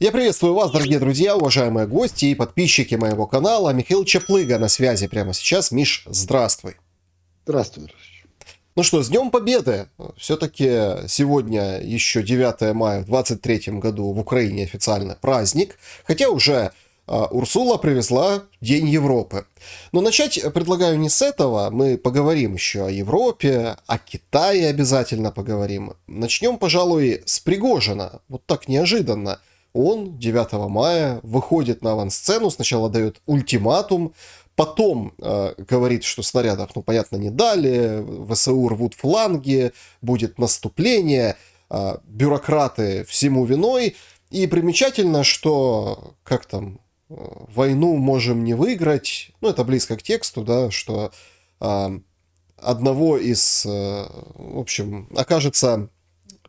Я приветствую вас, дорогие друзья, уважаемые гости и подписчики моего канала. Михаил Чаплыга на связи прямо сейчас. Миш, здравствуй. Здравствуй, Ростислав. Ну что, с Днем Победы! Все-таки сегодня еще 9 мая в 23 году в Украине официально праздник, хотя уже Урсула привезла День Европы. Но начать предлагаю не с этого, мы поговорим еще о Европе, о Китае обязательно поговорим. Начнем, пожалуй, с Пригожина, вот так неожиданно. Он 9 мая выходит на авансцену, сначала дает ультиматум, потом говорит, что снарядов, ну, понятно, не дали, ВСУ рвут фланги, будет наступление, бюрократы всему виной. И примечательно, что, как там, войну можем не выиграть, ну, это близко к тексту, да, что одного из, в общем, окажется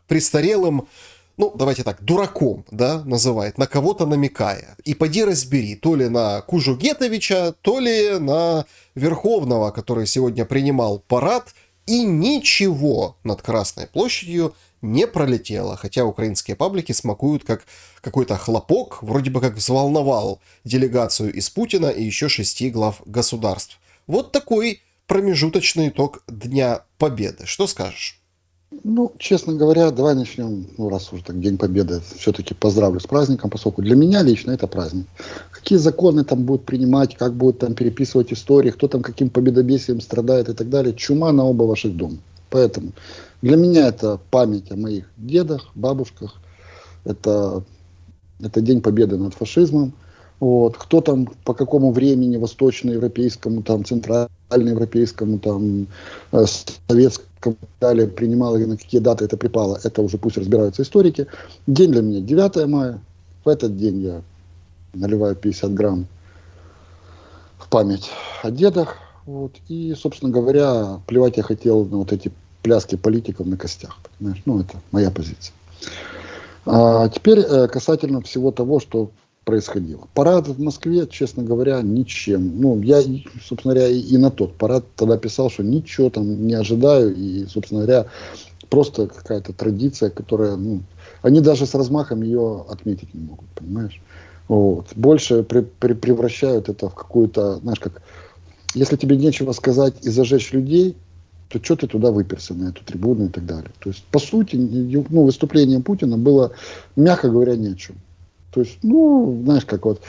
престарелым, ну, давайте так, дураком, да, называет, на кого-то намекая. И поди разбери, то ли на Кужу Гетовича, то ли на Верховного, который сегодня принимал парад, и ничего над Красной площадью не пролетело. Хотя украинские паблики смакуют как какой-то хлопок, вроде бы как взволновал делегацию из Путина и еще 6 глав государств. Вот такой промежуточный итог Дня Победы. Что скажешь? Ну, честно говоря, давай начнем, ну, раз уже так День Победы, все-таки поздравлю с праздником, поскольку для меня лично это праздник. Какие законы там будут принимать, как будут там переписывать истории, кто там каким победобесием страдает и так далее, чума на оба ваших дома. Поэтому для меня это память о моих дедах, бабушках, это, это День Победы над фашизмом. Вот. Кто там, по какому времени, восточноевропейскому, там, центральноевропейскому, там, советскому, далее принимал и на какие даты это припало, это уже пусть разбираются историки. День для меня 9 мая. В этот день я наливаю 50 грамм в память о дедах. Вот. И, собственно говоря, плевать я хотел на вот эти пляски политиков на костях. Понимаешь? Ну, это моя позиция. А теперь касательно всего того, что происходило. Парад в Москве, честно говоря, ничем. Ну, я, собственно говоря, и на тот парад тогда писал, что ничего там не ожидаю. И, собственно говоря, просто какая-то традиция, которая, ну, они даже с размахом ее отметить не могут, понимаешь? Вот. Больше превращают это в какую-то, знаешь, как, если тебе нечего сказать и зажечь людей, то что ты туда выперся на эту трибуну и так далее. То есть, по сути, ну, выступление Путина было, мягко говоря, ни о чем. То есть, ну, знаешь, как вот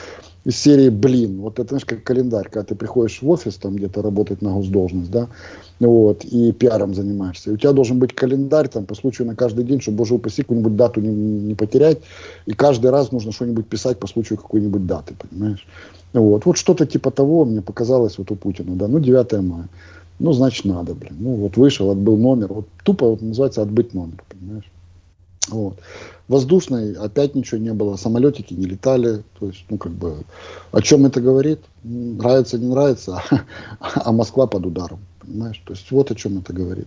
из серии «Блин». Вот это, знаешь, как календарь, когда ты приходишь в офис, там где-то работать на госдолжность, да, вот, и пиаром занимаешься. И у тебя должен быть календарь, там, по случаю на каждый день, чтобы, боже упаси, какую-нибудь дату не потерять. И каждый раз нужно что-нибудь писать по случаю какой-нибудь даты, понимаешь? Вот, вот что-то типа того мне показалось вот у Путина, да, ну, 9 мая. Ну, значит, надо, блин. Ну, вот вышел, отбыл номер. Вот тупо вот, называется отбыть номер, понимаешь? Вот. Воздушной опять ничего не было, самолетики не летали, то есть, ну, как бы, о чем это говорит? Нравится, не нравится, а Москва под ударом, понимаешь? То есть, вот о чем это говорит.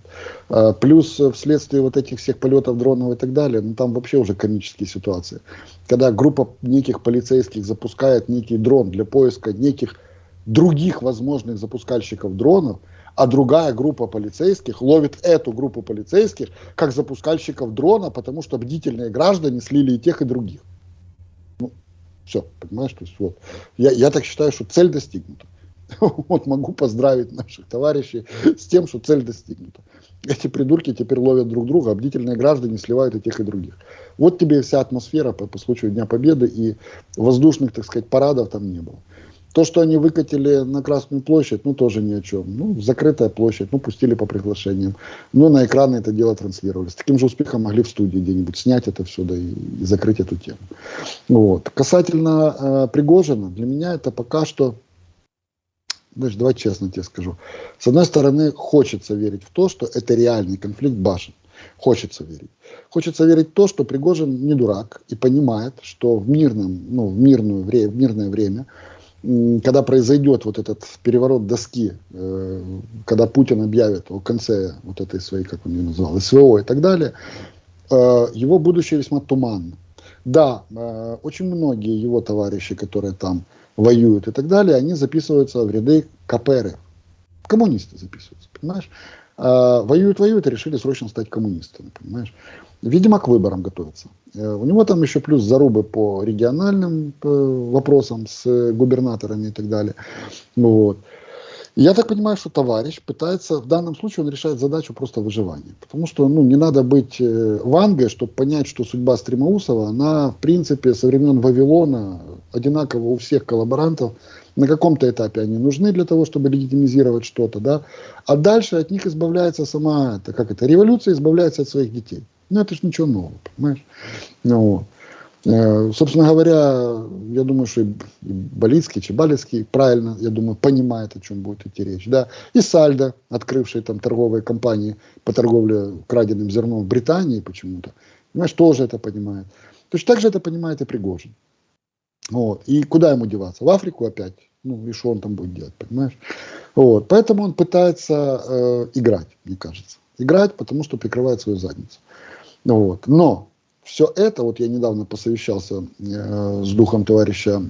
Плюс, вследствие вот этих всех полетов дронов и так далее, ну, там вообще уже комические ситуации. Когда группа неких полицейских запускает некий дрон для поиска неких других возможных запускальщиков дронов, а другая группа полицейских ловит эту группу полицейских как запускальщиков дрона, потому что бдительные граждане слили и тех, и других. Ну, все, понимаешь? То есть, вот. Я так считаю, что цель достигнута. Вот могу поздравить наших товарищей с тем, что цель достигнута. Эти придурки теперь ловят друг друга, а бдительные граждане сливают и тех, и других. Вот тебе и вся атмосфера по случаю Дня Победы, и воздушных, так сказать, парадов там не было. То, что они выкатили на Красную площадь, ну, тоже ни о чем. Ну, закрытая площадь, ну, пустили по приглашениям. Ну, на экраны это дело транслировали. С таким же успехом могли в студии где-нибудь снять это все, да, и закрыть эту тему. Вот. Касательно Пригожина, для меня это пока что, знаешь, давай честно тебе скажу. С одной стороны, хочется верить в то, что это реальный конфликт башен. Хочется верить. Хочется верить в то, что Пригожин не дурак и понимает, что в мирном, ну, в мирное время, когда произойдет вот этот переворот доски, когда Путин объявит о конце вот этой своей, как он ее назвал, СВО и так далее, его будущее весьма туманно. Да, очень многие его товарищи, которые там воюют и так далее, они записываются в ряды КПРФ. Коммунисты записываются, понимаешь? Воюют, воюют и решили срочно стать коммунистами, понимаешь? Видимо, к выборам готовятся. У него там еще плюс зарубы по региональным вопросам с губернаторами и так далее. Вот. Я так понимаю, что товарищ пытается, в данном случае он решает задачу просто выживания. Потому что не надо быть Вангой, чтобы понять, что судьба Стремоусова, она в принципе со времен Вавилона одинакова у всех коллаборантов. На каком-то этапе они нужны для того, чтобы легитимизировать что-то, да. А дальше от них избавляется сама, революция избавляется от своих детей. Это же ничего нового, понимаешь? Собственно говоря, я думаю, что и Балицкий, Чебалецкий правильно, я думаю, понимает, о чем будет идти речь. Да? И Сальдо, открывший там торговые компании по торговле краденым зерном в Британии почему-то, понимаешь, тоже это понимает. Точно так же это понимает и Пригожин. И куда ему деваться? В Африку опять? И что он там будет делать, понимаешь? Поэтому он пытается играть, мне кажется. Играть, потому что прикрывает свою задницу. Но все это, я недавно посовещался с духом товарища,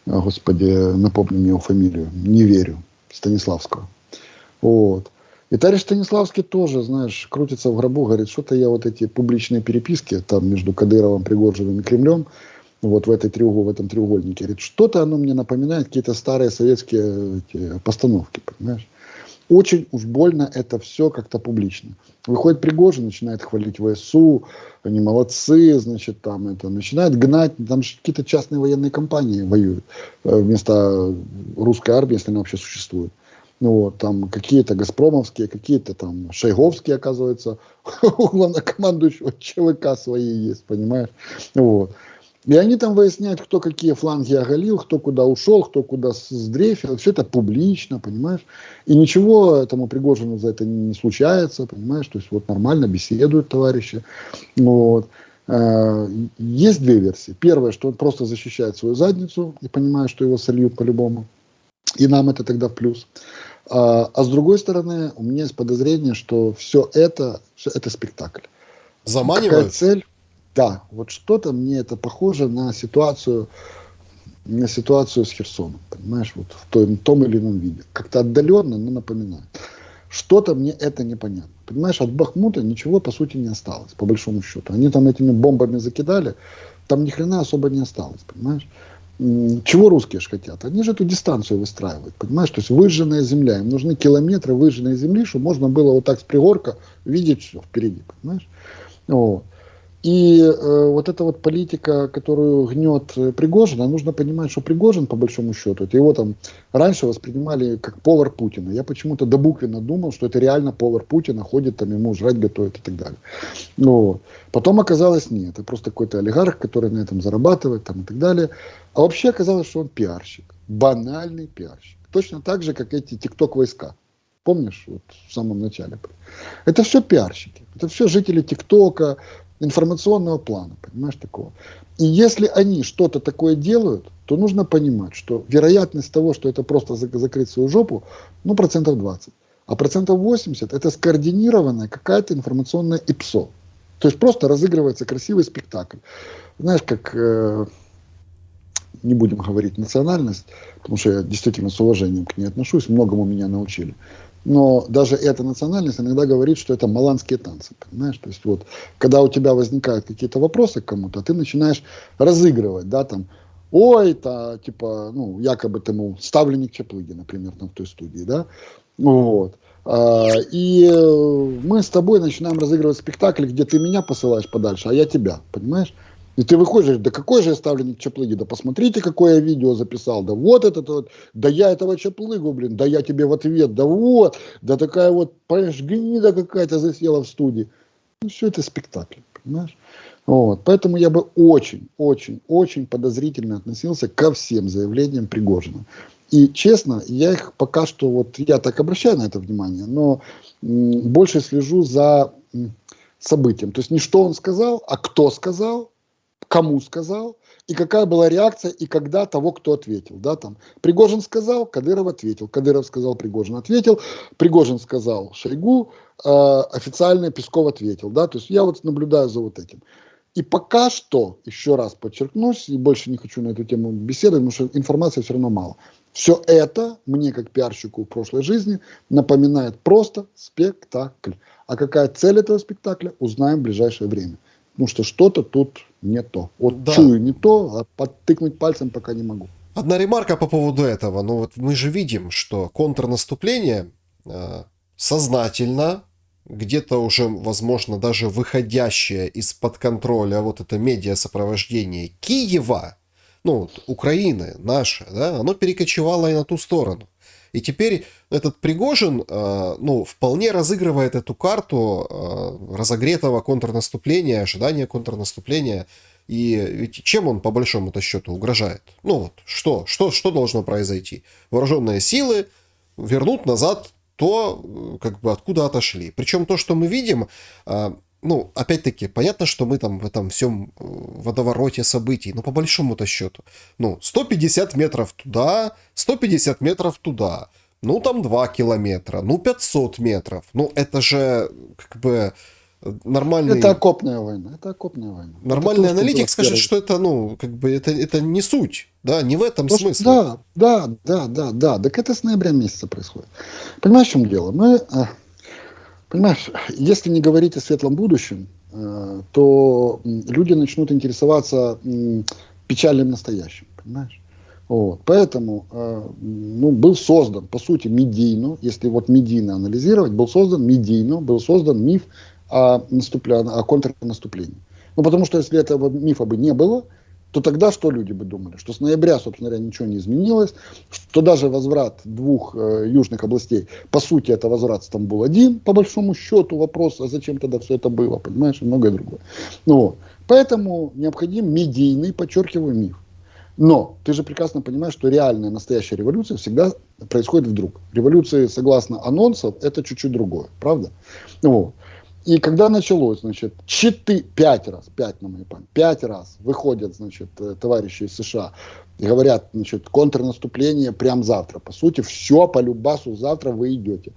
господи, напомни мне его фамилию, не верю, Станиславского. И товарищ Станиславский тоже, знаешь, крутится в гробу, говорит, что-то я эти публичные переписки там между Кадыровым, Пригожиным и Кремлем, в этом треугольнике, говорит, что-то оно мне напоминает какие-то старые советские постановки, понимаешь? Очень уж больно это все как-то публично. Выходит Пригожин, начинает хвалить ВСУ, они молодцы, значит, там это, начинает гнать, там какие-то частные военные компании воюют вместо русской армии, если она вообще существует. Там какие-то газпромовские, какие-то там шойговские, оказывается, у главнокомандующего ЧВК свои есть, понимаешь? И они там выясняют, кто какие фланги оголил, кто куда ушел, кто куда сдрейфил. Все это публично, понимаешь? И ничего этому Пригожину за это не случается, понимаешь? То есть нормально беседуют товарищи. Есть две версии. Первая, что он просто защищает свою задницу и понимает, что его сольют по-любому. И нам это тогда в плюс. А с другой стороны, у меня есть подозрение, что все это спектакль. Заманивают? Какая цель? Да, что-то мне это похоже на ситуацию с Херсоном, понимаешь, в том или ином виде. Как-то отдаленно, но напоминает. Что-то мне это непонятно. Понимаешь, от Бахмута ничего по сути не осталось, по большому счету. Они там этими бомбами закидали, там ни хрена особо не осталось, понимаешь. Чего русские же хотят? Они же эту дистанцию выстраивают, понимаешь? То есть выжженная земля. Им нужны километры выжженной земли, чтобы можно было так с пригорка видеть все впереди, понимаешь? И эта политика, которую гнет Пригожин, нужно понимать, что Пригожин, по большому счету, его там раньше воспринимали как повар Путина. Я почему-то добуквенно думал, что это реально повар Путина, ходит там, ему жрать готовит и так далее. Потом оказалось нет, это просто какой-то олигарх, который на этом зарабатывает там, и так далее. А вообще оказалось, что он пиарщик, банальный пиарщик. Точно так же, как эти тикток-войска. Помнишь, в самом начале? Это все пиарщики, это все жители ТикТока, информационного плана, понимаешь, такого. И если они что-то такое делают, то нужно понимать, что вероятность того, что это просто закрыть свою жопу, 20%. А 80% это скоординированная какая-то информационная ИПСО. То есть просто разыгрывается красивый спектакль. Знаешь, как, не будем говорить национальность, потому что я действительно с уважением к ней отношусь, многому меня научили. Но даже эта национальность иногда говорит, что это маланские танцы, понимаешь? То есть когда у тебя возникают какие-то вопросы к кому-то, ты начинаешь разыгрывать, да, там, якобы ты, ставленник Чаплыги, например, там в той студии, да, и мы с тобой начинаем разыгрывать спектакль, где ты меня посылаешь подальше, а я тебя, понимаешь? И ты выходишь, говоришь, да какой же я ставленник Чаплыги, да посмотрите, какое я видео записал, да да я этого Чаплыгу, да я тебе в ответ, да такая понимаешь, гнида какая-то засела в студии. Все это спектакль, понимаешь? Поэтому я бы очень подозрительно относился ко всем заявлениям Пригожина. И честно, я их пока что, я так обращаю на это внимание, но больше слежу за событием. То есть не что он сказал, а кто сказал, кому сказал, и какая была реакция, и когда того, кто ответил. Да, там. Пригожин сказал, Кадыров ответил. Кадыров сказал, Пригожин ответил. Пригожин сказал Шойгу, официально Песков ответил. Да, то есть я наблюдаю за этим. И пока что, еще раз подчеркнусь, и больше не хочу на эту тему беседовать, потому что информации все равно мало. Все это мне, как пиарщику в прошлой жизни, напоминает просто спектакль. А какая цель этого спектакля, узнаем в ближайшее время. Потому что что-то тут не то. Вот Да. чую не то, а подтыкнуть пальцем пока не могу. Одна ремарка по поводу этого. Ну вот мы же видим, что контрнаступление сознательно, где-то уже, возможно, даже выходящее из-под контроля вот это медиасопровождение Киева, ну, вот, Украины, наше, да, оно перекочевало и на ту сторону. И теперь этот Пригожин, ну, вполне разыгрывает эту карту разогретого контрнаступления, ожидания контрнаступления. И ведь чем он по большому-то счету угрожает? Ну вот, что должно произойти? Вооруженные силы вернут назад то, как бы откуда отошли. Причем то, что мы видим, ну, опять-таки, понятно, что мы там в этом всем водовороте событий, но по большому-то счету, ну, 150 метров туда, 150 метров туда, ну, там 2 километра, ну, 500 метров, ну, это же, как бы, нормальный... Это окопная война, это окопная война. Нормальный это то, аналитик что скажет, что это, ну, как бы, это не суть, да, не в этом то, смысле. Да. Так это с ноября месяца происходит. Понимаешь, в чем дело? Понимаешь, если не говорить о светлом будущем, то люди начнут интересоваться печальным настоящим, понимаешь? Вот. Поэтому был создан, по сути, медийно, если вот медийно анализировать, был создан миф о контрнаступлении. Ну, потому что если этого мифа бы не было, то тогда что люди бы думали? Что с ноября, собственно говоря, ничего не изменилось, что даже возврат двух южных областей, по сути, это возврат Стамбул-1, по большому счету, вопрос, а зачем тогда все это было, понимаешь, и многое другое. Ну, вот. Поэтому необходим медийный, подчеркиваю, миф. Но ты же прекрасно понимаешь, что реальная, настоящая революция всегда происходит вдруг. Революции, согласно анонсам, это чуть-чуть другое, правда? Вот. И когда началось, значит, 5 раз выходят, значит, товарищи из США и говорят, значит, контрнаступление прямо завтра. По сути, все по любасу завтра вы идете.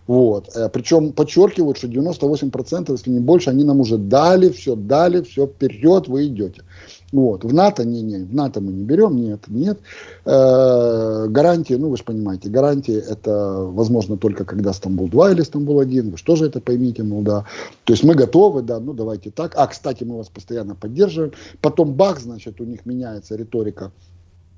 Вот. Причем подчеркивают, что 98%, если не больше, они нам уже дали, все вперед, вы идете. Вот. В НАТО, в НАТО мы не берем, нет. Гарантии, ну вы же понимаете, гарантии это возможно только когда Стамбул-2 или Стамбул-1, вы же тоже это поймите, мол, да. То есть мы готовы, да, ну давайте так. Кстати, мы вас постоянно поддерживаем. Потом бах, значит, у них меняется риторика.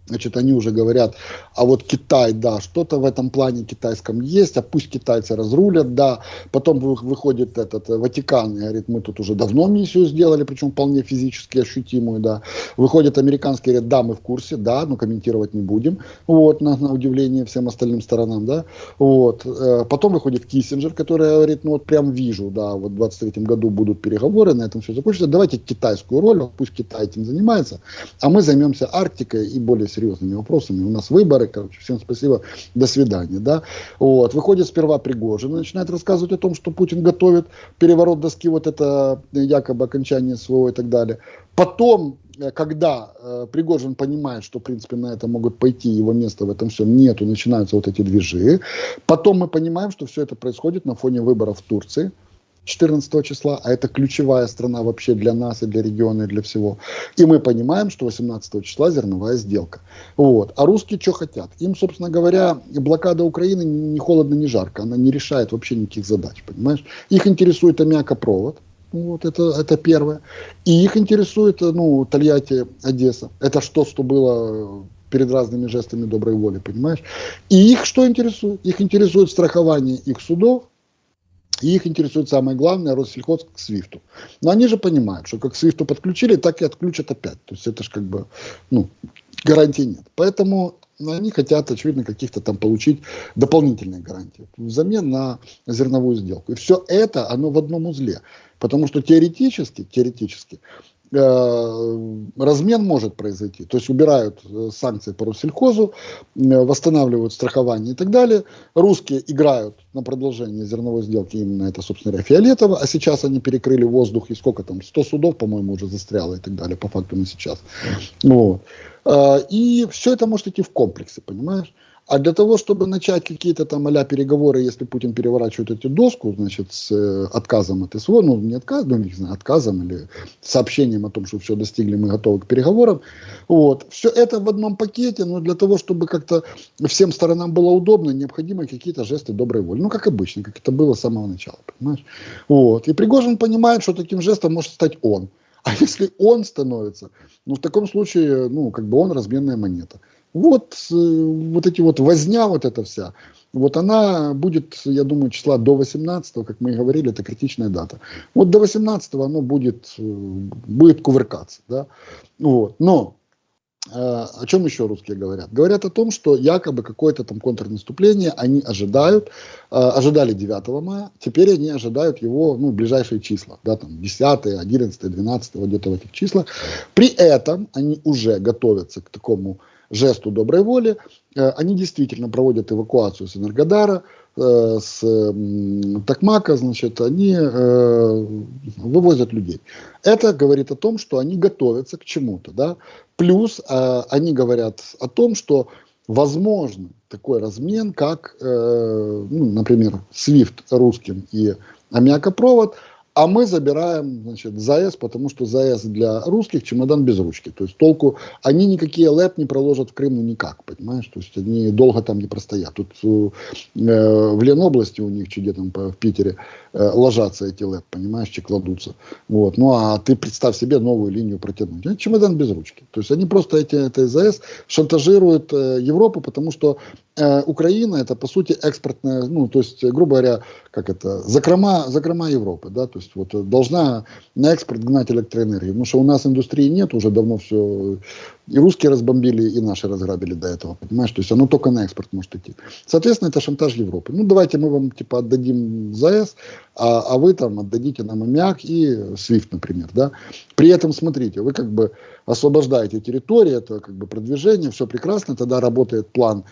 Значит, они уже говорят, а вот Китай, да, что-то в этом плане китайском есть, а пусть китайцы разрулят, да. Потом выходит этот Ватикан и говорит, мы тут уже давно миссию сделали, причем вполне физически ощутимую, да. Выходит американский, говорит, да, мы в курсе, да, но комментировать не будем, вот, на удивление всем остальным сторонам, да. Вот. Потом выходит Киссинджер, который говорит, ну вот прям вижу, да, вот в 23-м году будут переговоры, на этом все закончится, давайте китайскую роль, пусть Китай этим занимается, а мы займемся Арктикой и более серьезными вопросами. У нас выборы, короче, всем спасибо, до свидания, да. Вот. Выходит сперва Пригожин, начинает рассказывать о том, что Путин готовит переворот доски, вот это якобы окончание СВО и так далее. Потом, когда Пригожин понимает, что, в принципе, на это могут пойти, его места в этом всем нету, начинаются вот эти движи. Потом мы понимаем, что все это происходит на фоне выборов в Турции 14 числа, а это ключевая страна вообще для нас и для региона, и для всего. И мы понимаем, что 18 числа зерновая сделка. Вот. А русские что хотят? Им, собственно говоря, блокада Украины не холодно, не жарко. Она не решает вообще никаких задач, понимаешь? Их интересует аммиакопровод. Вот это первое. И их интересует, ну, Тольятти, Одесса. Это что было перед разными жестами доброй воли, понимаешь? И их что интересует? Их интересует страхование их судов. И их интересует самое главное, Россельхоз к Свифту. Но они же понимают, что как к Свифту подключили, так и отключат опять. То есть это же как бы, ну, гарантий нет. Поэтому они хотят, очевидно, каких-то там получить дополнительные гарантии взамен на зерновую сделку. И все это, оно в одном узле. Потому что теоретически размен может произойти. То есть убирают санкции по Россельхозу, восстанавливают страхование и так далее. Русские играют на продолжение зерновой сделки, именно это, собственно говоря, фиолетово. А сейчас они перекрыли воздух, и сколько там, 100 судов, по-моему, уже застряло и так далее, по факту на сейчас. Вот. И все это может идти в комплексе, понимаешь? А для того, чтобы начать какие-то там а-ля переговоры, если Путин переворачивает эту доску, значит, с отказом от СВО, ну, не отказ, ну, не знаю, отказом или сообщением о том, что все достигли, мы готовы к переговорам, вот, все это в одном пакете, но для того, чтобы как-то всем сторонам было удобно, необходимы какие-то жесты доброй воли. Ну, как обычно, как это было с самого начала, понимаешь? Вот. И Пригожин понимает, что таким жестом может стать он. А если он становится, ну, в таком случае, ну, как бы он разменная монета. Вот, вот эти вот возня, вот эта вся, вот она будет, я думаю, числа до 18-го, как мы и говорили, это критичная дата. Вот до 18-го оно будет кувыркаться, да. Вот. Но о чем еще русские говорят? Говорят о том, что якобы какое-то там контрнаступление они ожидают, ожидали 9 мая, теперь они ожидают его, ну, ближайшие числа, да, там 10, 11, 12, где-то в этих числах. При этом они уже готовятся к такому жесту доброй воли. Они действительно проводят эвакуацию с Энергодара, с Токмака, значит, они вывозят людей. Это говорит о том, что они готовятся к чему-то, да. Плюс они говорят о том, что возможно такой размен, как, ну, например, SWIFT русским и аммиакопровод, а мы забираем, значит, ЗАЭС, потому что ЗАЭС для русских чемодан без ручки. То есть толку, они никакие ЛЭП не проложат в Крым, ну никак, понимаешь? То есть они долго там не простоят. Тут в Ленобласти у них, где там в Питере, ложатся эти ЛЭП, понимаешь, че кладутся. Вот. Ну а ты представь себе новую линию протянуть. Это чемодан без ручки. То есть они просто эти ЗАЭС шантажируют Европу, потому что Украина это по сути экспортная, ну то есть, грубо говоря, как это, закрома Европы, да, то есть вот должна на экспорт гнать электроэнергию, потому что у нас индустрии нет, уже давно все, и русские разбомбили, и наши разграбили до этого, понимаешь, то есть оно только на экспорт может идти. Соответственно, это шантаж Европы. Ну давайте мы вам типа отдадим ЗАЭС, а вы там отдадите нам аммиак и SWIFT, например, да. При этом, смотрите, вы как бы освобождаете территорию, это как бы продвижение, все прекрасно, тогда работает план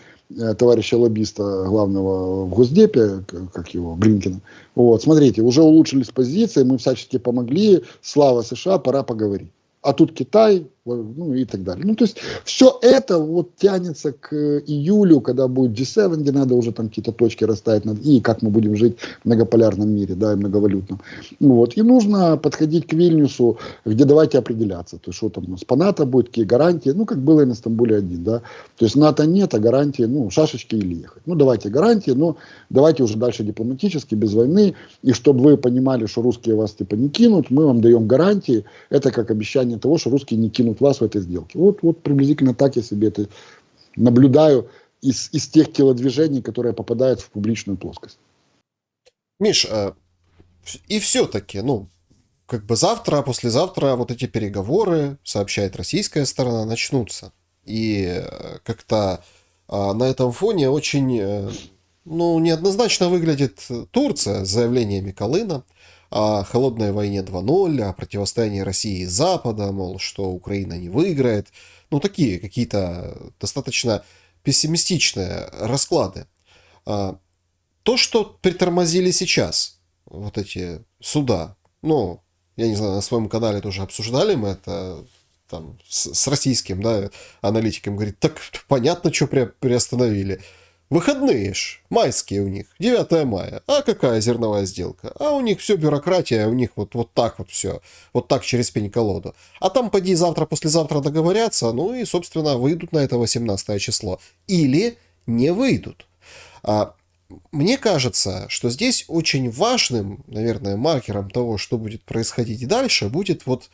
товарища лоббиста главного в Госдепе, как его, Блинкина. Вот, смотрите, уже улучшились позиции, мы всячески помогли, слава США, пора поговорить. А тут Китай, ну и так далее. Ну, то есть, все это вот тянется к июлю, когда будет G7, где надо уже там какие-то точки расставить, и как мы будем жить в многополярном мире, да, и многовалютном. Вот. И нужно подходить к Вильнюсу, где давайте определяться, то есть, что там у нас по НАТО будет, какие гарантии, ну, как было и на Стамбуле-1, да. То есть, НАТО нет, а гарантии, ну, шашечки или ехать. Ну, давайте гарантии, но давайте уже дальше дипломатически, без войны, и чтобы вы понимали, что русские вас типа не кинут, мы вам даем гарантии, это как обещание того, что русские не кинут вас в этой сделке. Вот приблизительно так я себе это наблюдаю из тех телодвижений, которые попадают в публичную плоскость. Миш, и все-таки, ну, как бы завтра, послезавтра вот эти переговоры, сообщает российская сторона, начнутся. И как-то на этом фоне очень, ну, неоднозначно выглядит Турция с заявлениями Колына о холодной войне 2.0, о противостоянии России и Запада, мол, что Украина не выиграет. Ну, такие какие-то достаточно пессимистичные расклады. То, что притормозили сейчас вот эти суда, ну, я не знаю, на своем канале тоже обсуждали мы это там с российским, да, аналитиком, говорит, так понятно, что приостановили. Выходные ж, майские у них, 9 мая. А какая зерновая сделка? А у них все бюрократия, у них вот так вот все. Вот так через пень-колоду. А там поди завтра-послезавтра договорятся, ну и, собственно, выйдут на это 18 число. Или не выйдут. Мне кажется, что здесь очень важным, наверное, маркером того, что будет происходить дальше, будет вот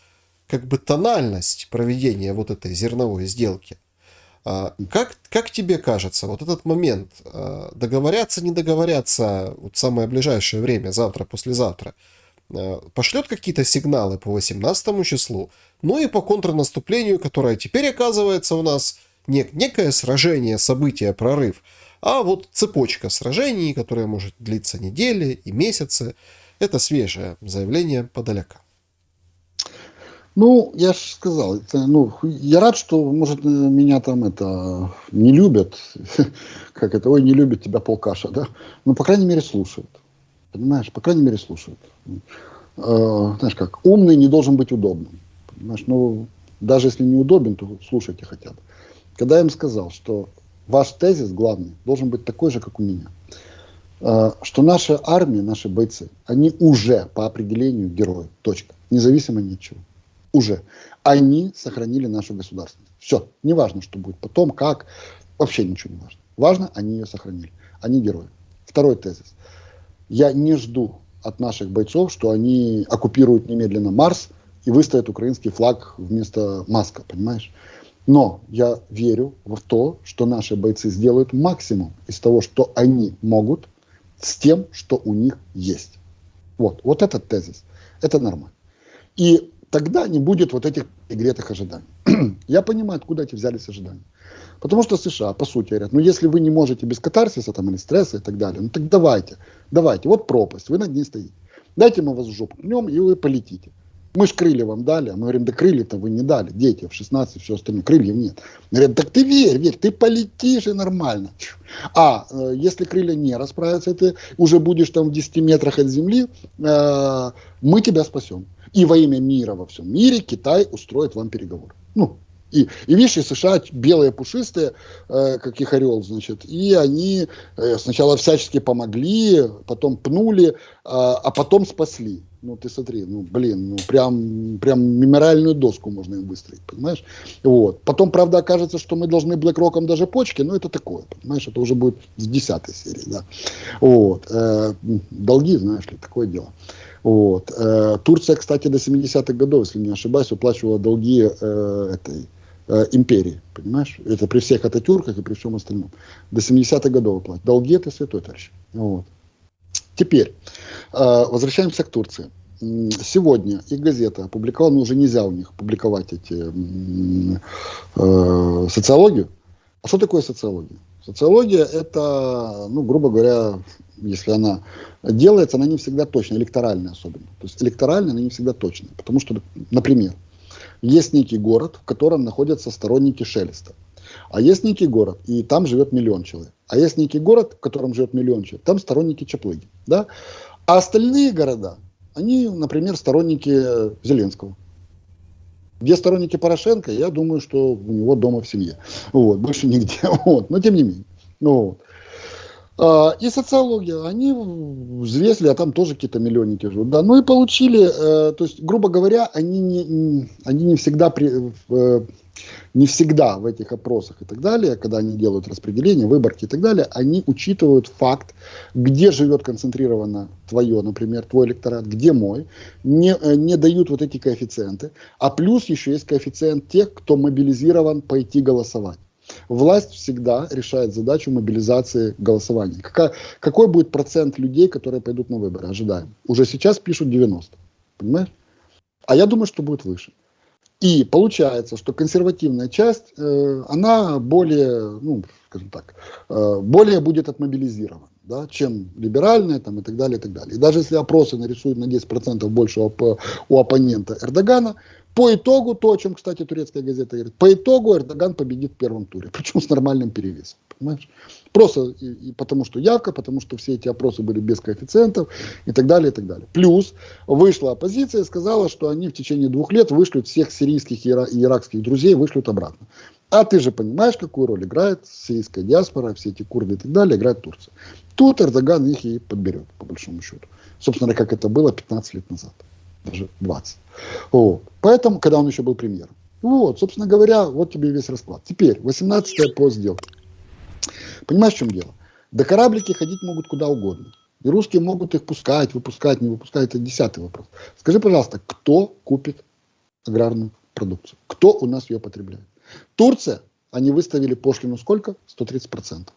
как бы тональность проведения вот этой зерновой сделки. Как тебе кажется, вот этот момент, договорятся, не договорятся, вот самое ближайшее время, завтра, послезавтра, пошлет какие-то сигналы по 18 числу, ну и по контрнаступлению, которое теперь оказывается у нас некое сражение, событие, прорыв, а вот цепочка сражений, которая может длиться недели и месяцы, это свежее заявление Подоляка. Ну, я же сказал, это, ну, я рад, что, может, меня там это не любят, как это, ой, не любит тебя полкаша, да, но, по крайней мере, слушают, понимаешь, по крайней мере, слушают. Знаешь как, умный не должен быть удобным, понимаешь, ну, даже если не удобен, то слушайте хотя бы. Когда я им сказал, что ваш тезис главный должен быть такой же, как у меня. Что наша армия, наши бойцы, они уже по определению герои. Точка. Независимо ни от чего. Уже. Они сохранили нашу государственность. Все. Не важно, что будет потом, как. Вообще ничего не важно. Важно, они ее сохранили. Они герои. Второй тезис. Я не жду от наших бойцов, что они оккупируют немедленно Марс и выставят украинский флаг вместо Маска, понимаешь? Но я верю в то, что наши бойцы сделают максимум из того, что они могут, с тем, что у них есть. Вот этот тезис. Это нормально. И тогда не будет вот этих перегретых ожиданий. Я понимаю, откуда эти взялись ожидания. Потому что США, по сути, говорят, ну если вы не можете без катарсиса там, или стресса и так далее, ну так давайте, вот пропасть, вы над ней стоите. Дайте мы вас в жопу пнем, и вы полетите. Мы ж крылья вам дали, а мы говорим, да крылья-то вы не дали, дети в 16, все остальное, крыльев нет. Говорят, так ты верь, ты полетишь и нормально. Если крылья не расправятся, ты уже будешь там в 10 метрах от земли, мы тебя спасем. И во имя мира во всем мире Китай устроит вам переговоры. И видишь, и США белые, пушистые, как их орел, значит, и они сначала всячески помогли, потом пнули, а потом спасли. Ну, ты смотри, прям мемориальную доску можно им выстроить, понимаешь? Вот. Потом, правда, окажется, что мы должны BlackRock'ам даже почки, но это такое, понимаешь? Это уже будет с 10-й серии, да. Вот. Долги, знаешь ли, такое дело. Вот. Турция, кстати, до 70-х годов, если не ошибаюсь, уплачивала долги этой империи, понимаешь? Это при всех Ататюрках и при всем остальном. До 70-х годов уплачивала. Долги — это святой, товарищ. Вот. Теперь, возвращаемся к Турции. Сегодня их газета опубликовала, но уже нельзя у них публиковать социологию. А что такое социология? Социология — это, грубо говоря, если она делается, она не всегда точная, электоральная особенно. То есть электоральная, она не всегда точная. Потому что, например, есть некий город, в котором находятся сторонники Шелеста. А есть некий город, и там живет 1 миллион человек. А есть некий город, в котором живет 1 миллион человек, там сторонники Чаплыги. Да? А остальные города, они, например, сторонники Зеленского. Где сторонники Порошенко, я думаю, что у него дома в семье. Вот, больше нигде. Вот, но тем не менее. Вот. И социология, они взвесили, а там тоже какие-то миллионники живут. Да? Ну и получили, то есть, грубо говоря, они не всегда в этих опросах и так далее, когда они делают распределение, выборки и так далее, они учитывают факт, где живет концентрировано твое, например, твой электорат, где мой, не дают вот эти коэффициенты, а плюс еще есть коэффициент тех, кто мобилизирован пойти голосовать. Власть всегда решает задачу мобилизации голосования. Какой будет процент людей, которые пойдут на выборы? Ожидаем. Уже сейчас пишут 90. Понимаешь? А я думаю, что будет выше. И получается, что консервативная часть, она более, скажем так, более будет отмобилизирована, да, чем либеральная там, и так далее, и так далее. И даже если опросы нарисуют на 10% больше у оппонента Эрдогана, по итогу, то, о чем, кстати, турецкая газета говорит, по итогу Эрдоган победит в первом туре, причем с нормальным перевесом, понимаешь? Просто потому что явка, потому что все эти опросы были без коэффициентов и так далее, и так далее. Плюс вышла оппозиция и сказала, что они в течение 2 лет вышлют всех сирийских и иракских друзей, вышлют обратно. А ты же понимаешь, какую роль играет сирийская диаспора, все эти курды и так далее, играет Турция. Тут Эрдоган их и подберет, по большому счету. Собственно, как это было 15 лет назад, даже 20. Вот. Поэтому, когда он еще был премьером. Вот, собственно говоря, вот тебе весь расклад. Теперь, 18-е по сделке. Понимаешь, в чем дело? Да кораблики ходить могут куда угодно. И русские могут их пускать, выпускать, не выпускать. Это 10-й вопрос. Скажи, пожалуйста, кто купит аграрную продукцию? Кто у нас ее потребляет? Турция, они выставили пошлину сколько? 130%.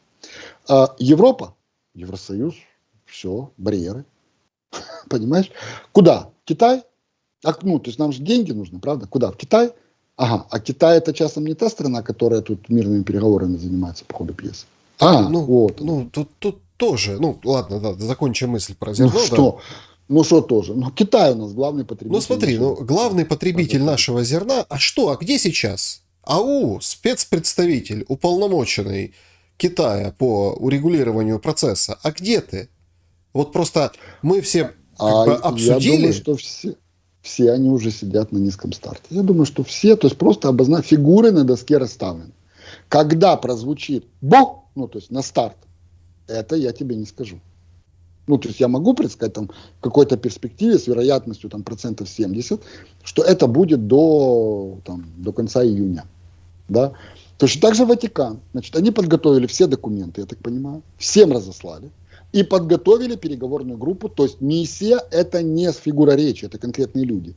А Европа, Евросоюз, все, барьеры. Понимаешь? Куда? Китай? То есть нам же деньги нужны, правда? Куда? В Китай? Ага. А Китай — это часом не та страна, которая тут мирными переговорами занимается по ходу пьесы. Вот. Тут тоже. Ладно, да, закончим мысль про зерно. Что? Ну что тоже? Китай у нас главный потребитель. Смотри, главный потребитель нашего зерна. А что? А где сейчас? АУ, спецпредставитель, уполномоченный Китая по урегулированию процесса. А где ты? Вот просто мы все обсудили. Я думаю, что все они уже сидят на низком старте. Я думаю, что все, то есть просто фигуры на доске расставлены. Когда прозвучит «бу», ну, то есть на старт, это я тебе не скажу. Ну, то есть я могу предсказать там в какой-то перспективе с вероятностью там 70%, что это будет до конца июня. Да? Точно так же Ватикан. Значит, они подготовили все документы, я так понимаю, всем разослали. И подготовили переговорную группу. То есть миссия – это не фигура речи, это конкретные люди.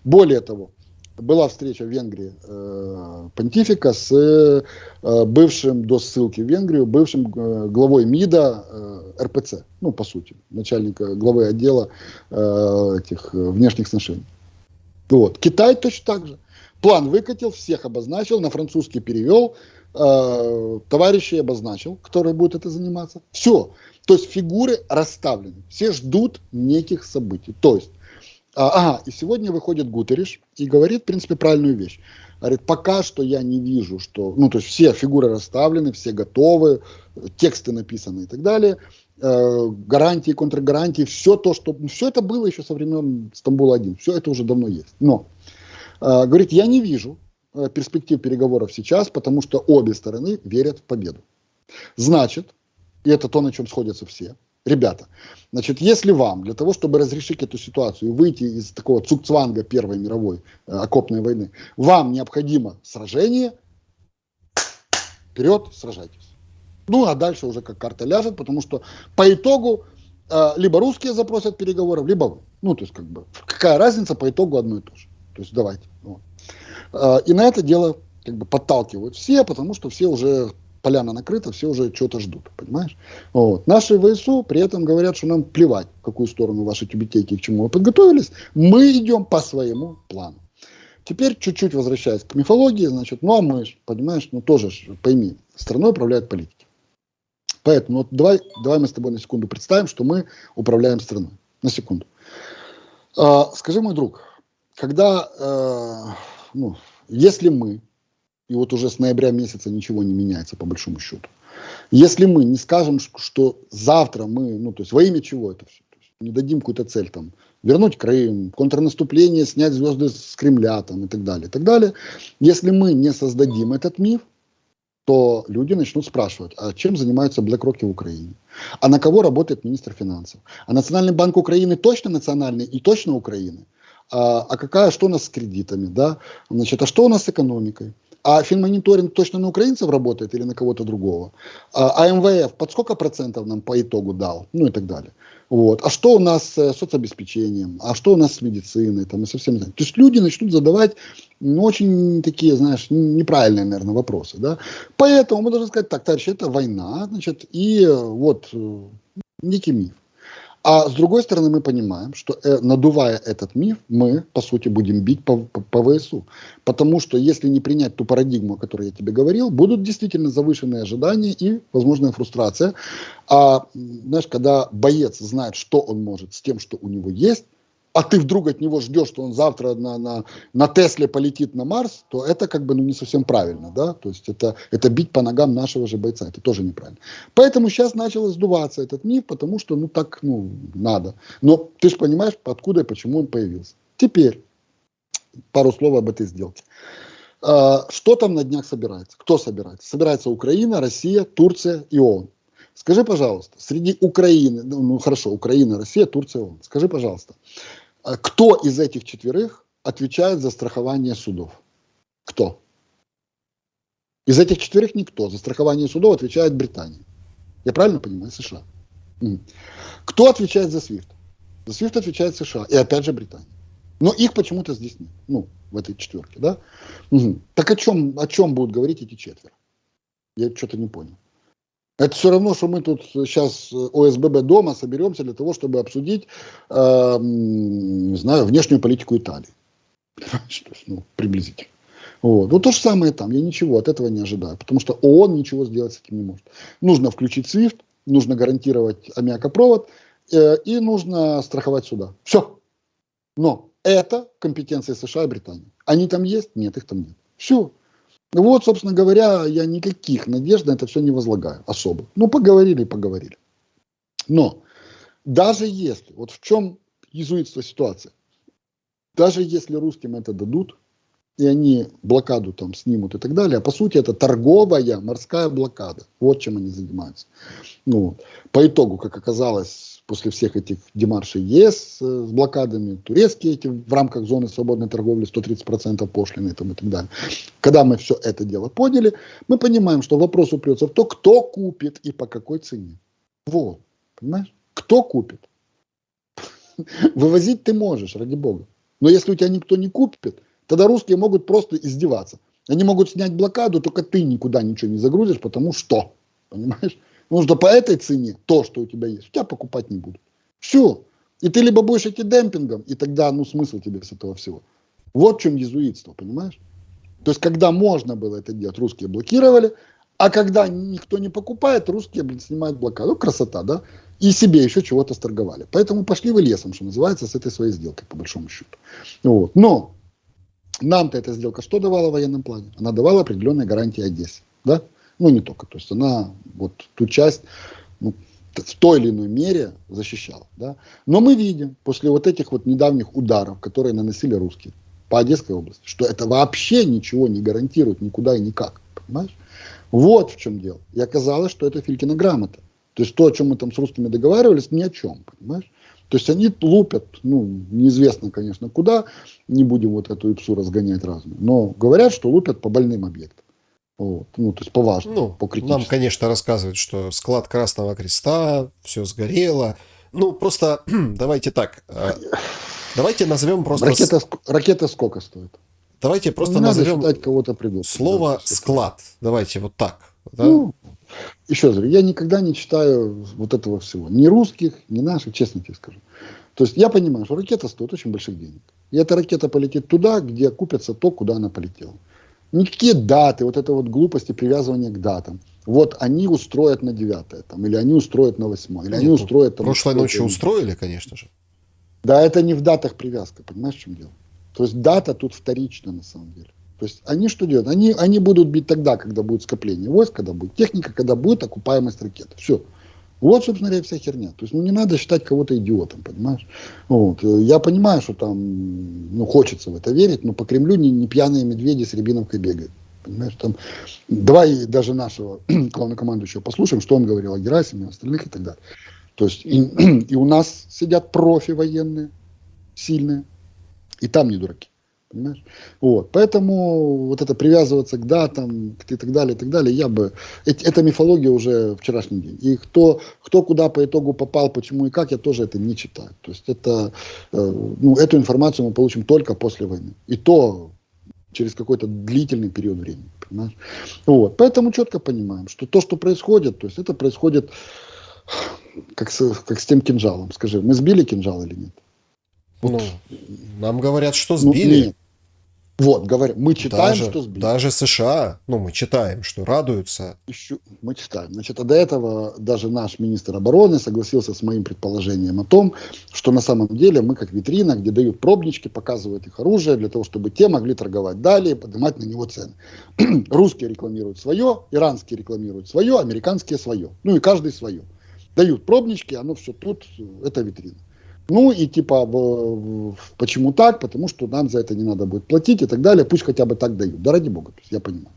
Более того, была встреча в Венгрии понтифика с бывшим до ссылки в Венгрию, бывшим главой МИДа РПЦ, ну, по сути, начальника главы отдела внешних отношений. Вот. Китай точно так же. План выкатил, всех обозначил, на французский перевел, товарищей обозначил, которые будут это заниматься. Все. То есть фигуры расставлены. Все ждут неких событий. То есть, и сегодня выходит Гутерриш и говорит, в принципе, правильную вещь. Говорит, пока что я не вижу, что... Ну, то есть все фигуры расставлены, все готовы, тексты написаны и так далее, гарантии, контргарантии, все то, что... Все это было еще со времен Стамбула-1, все это уже давно есть. Но, говорит, я не вижу перспектив переговоров сейчас, потому что обе стороны верят в победу. Значит, и это то, на чем сходятся все, ребята, значит, если вам для того, чтобы разрешить эту ситуацию и выйти из такого цугцванга Первой мировой окопной войны, вам необходимо сражение, вперед, сражайтесь. Ну, а дальше уже как карта ляжет, потому что по итогу либо русские запросят переговоров, либо вы. Ну, то есть, как бы, какая разница, по итогу одно и то же. То есть, давайте. Вот. И на это дело как бы подталкивают все, потому что все уже... Поляна накрыта, все уже что-то ждут, понимаешь? Вот. Наши ВСУ при этом говорят, что нам плевать, в какую сторону ваши тюбетейки и к чему вы подготовились, мы идем по своему плану. Теперь чуть-чуть возвращаясь к мифологии, значит, ну а мы, понимаешь, ну тоже пойми, страной управляют политики. Поэтому вот давай мы с тобой на секунду представим, что мы управляем страной. На секунду. Скажи, мой друг, когда, если мы, и вот уже с ноября месяца ничего не меняется, по большому счету. Если мы не скажем, что завтра мы, ну, то есть во имя чего это все, то есть не дадим какую-то цель, там, вернуть Крым, контрнаступление, снять звезды с Кремля, там, и так далее, если мы не создадим этот миф, то люди начнут спрашивать, а чем занимаются BlackRock в Украине? А на кого работает министр финансов? А Национальный банк Украины точно национальный и точно Украины? Что у нас с кредитами, да? Значит, а что у нас с экономикой? А финмониторинг точно на украинцев работает или на кого-то другого? А МВФ под сколько процентов нам по итогу дал? Ну и так далее. Вот. А что у нас с соцобеспечением? А что у нас с медициной? Там, и совсем... То есть люди начнут задавать очень такие, знаешь, неправильные, наверное, вопросы. Да? Поэтому мы должны сказать, так, товарищи, это война, значит, и вот некий миф. А с другой стороны, мы понимаем, что надувая этот миф, мы, по сути, будем бить по ВСУ. Потому что если не принять ту парадигму, о которой я тебе говорил, будут действительно завышенные ожидания и возможная фрустрация. Знаешь, когда боец знает, что он может с тем, что у него есть, а ты вдруг от него ждешь, что он завтра на Тесле полетит на Марс, то это как бы не совсем правильно, да, то есть это бить по ногам нашего же бойца, это тоже неправильно. Поэтому сейчас начал сдуваться этот миф, потому что, так надо. Но ты же понимаешь, откуда и почему он появился. Теперь пару слов об этой сделке. Что там на днях собирается? Кто собирается? Собирается Украина, Россия, Турция и ООН. Скажи, пожалуйста, среди Украины, хорошо, Украина, Россия, Турция, ООН. Скажи, пожалуйста, кто из этих четверых отвечает за страхование судов? Кто? Из этих четверых никто. За страхование судов отвечает Британия. Я правильно понимаю? США. Кто отвечает за SWIFT? За SWIFT отвечает США. И опять же Британия. Но их почему-то здесь нет. В этой четверке. Да? Так о чем будут говорить эти четверо? Я что-то не понял. Это все равно, что мы тут сейчас ОСББ дома соберемся для того, чтобы обсудить, не знаю, внешнюю политику Италии. Приблизительно. Вот. То же самое там. Я ничего от этого не ожидаю. Потому что ООН ничего сделать с этим не может. Нужно включить SWIFT, нужно гарантировать аммиакопровод и нужно страховать суда. Все. Но это компетенция США и Британии. Они там есть? Нет, их там нет. Все. Вот, собственно говоря, я никаких надежд на это все не возлагаю особо. Поговорили. Но даже если, вот в чем иезуитство ситуации, даже если русским это дадут, и они блокаду там снимут и так далее. А по сути это торговая морская блокада. Вот чем они занимаются. Ну, вот. По итогу, как оказалось, после всех этих демаршей ЕС с блокадами, турецкие эти в рамках зоны свободной торговли 130% пошлины там, и так далее. Когда мы все это дело поняли, мы понимаем, что вопрос упрется в то, кто купит и по какой цене. Вот. Понимаешь? Кто купит? Вывозить ты можешь, ради бога. Но если у тебя никто не купит, тогда русские могут просто издеваться. Они могут снять блокаду, только ты никуда ничего не загрузишь, потому что, понимаешь? Потому что по этой цене то, что у тебя есть, у тебя покупать не будут. Все. И ты либо будешь идти демпингом, и тогда, ну, смысл тебе с этого всего. Вот в чем езуитство, понимаешь? То есть, когда можно было это делать, русские блокировали, а когда никто не покупает, русские, снимают блокаду. Ну, красота, да? И себе еще чего-то сторговали. Поэтому пошли вы лесом, что называется, с этой своей сделкой, по большому счету. Вот. Но нам-то эта сделка что давала в военном плане? Она давала определенные гарантии Одессе. Да? Ну, не только. То есть, она вот ту часть ну, в той или иной мере защищала. Да? Но мы видим, после вот этих вот недавних ударов, которые наносили русские по Одесской области, что это вообще ничего не гарантирует никуда и никак. Понимаешь? Вот в чем дело. И оказалось, что это Филькина грамота. То есть то, о чем мы там с русскими договаривались, ни о чем, понимаешь? То есть они лупят, ну, неизвестно, конечно, куда, не будем вот эту ИПСУ разгонять разную, но говорят, что лупят по больным объектам. Вот. Ну, то есть по важным, Ну, по критическим. нам, конечно, рассказывают, что склад Красного Креста, все сгорело. Ну, просто давайте так. Давайте назовем просто... Ракета сколько стоит? Давайте просто не назовем надо считать кого-то придут. слово «склад». Давайте вот так. Да? Ну, еще раз говорю, я никогда не читаю вот этого всего. Ни русских, ни наших, честно тебе скажу. То есть я понимаю, что ракета стоит очень больших денег. И эта ракета полетит туда, где купится то, куда она полетела. Никакие даты, вот это вот глупости привязывания к датам. Вот они устроят на 9-е, там, или они устроят на 8-е, или они устроят... Там, прошлой ночью устроили, конечно же. Да, это не в датах привязка, понимаешь, в чем дело? То есть дата тут вторична на самом деле. То есть они что делают? Они будут бить тогда, когда будет скопление войск, когда будет техника, когда будет окупаемость ракеты. Все. Вот, собственно говоря, вся херня. То есть, ну, не надо считать кого-то идиотом, понимаешь? Вот. Я понимаю, что там, ну, хочется в это верить, но по Кремлю не пьяные медведи с рябиновкой бегают. Понимаешь, там, давай даже нашего главнокомандующего послушаем, что он говорил о Герасиме, остальных и так далее. То есть, и у нас сидят профи военные, сильные, и там не дураки. Понимаешь? Вот. Поэтому вот это привязываться к датам и так далее, я бы... Это мифология уже вчерашний день. И кто куда по итогу попал, почему и как, я тоже это не читаю. То есть это, ну, эту информацию мы получим только после войны. И то через какой-то длительный период времени. Понимаешь? Вот. Поэтому четко понимаем, что то, что происходит, то есть это происходит как с тем кинжалом. Скажи, мы сбили кинжал или нет? Вот. Ну, нам говорят, что сбили. Ну, вот, говорю, мы читаем, что сбили. Даже США, ну, мы читаем, что радуются. Мы читаем. Значит, а до этого даже наш министр обороны согласился с моим предположением о том, что на самом деле мы как витрина, где дают пробнички, показывают их оружие, для того, чтобы те могли торговать далее, поднимать на него цены. Русские рекламируют свое, иранские рекламируют свое, американские свое. Ну и каждый свое. Дают пробнички, оно все тут, это витрина. Ну и типа, почему так? Потому что нам за это не надо будет платить и так далее. Пусть хотя бы так дают. Да ради бога, я понимаю.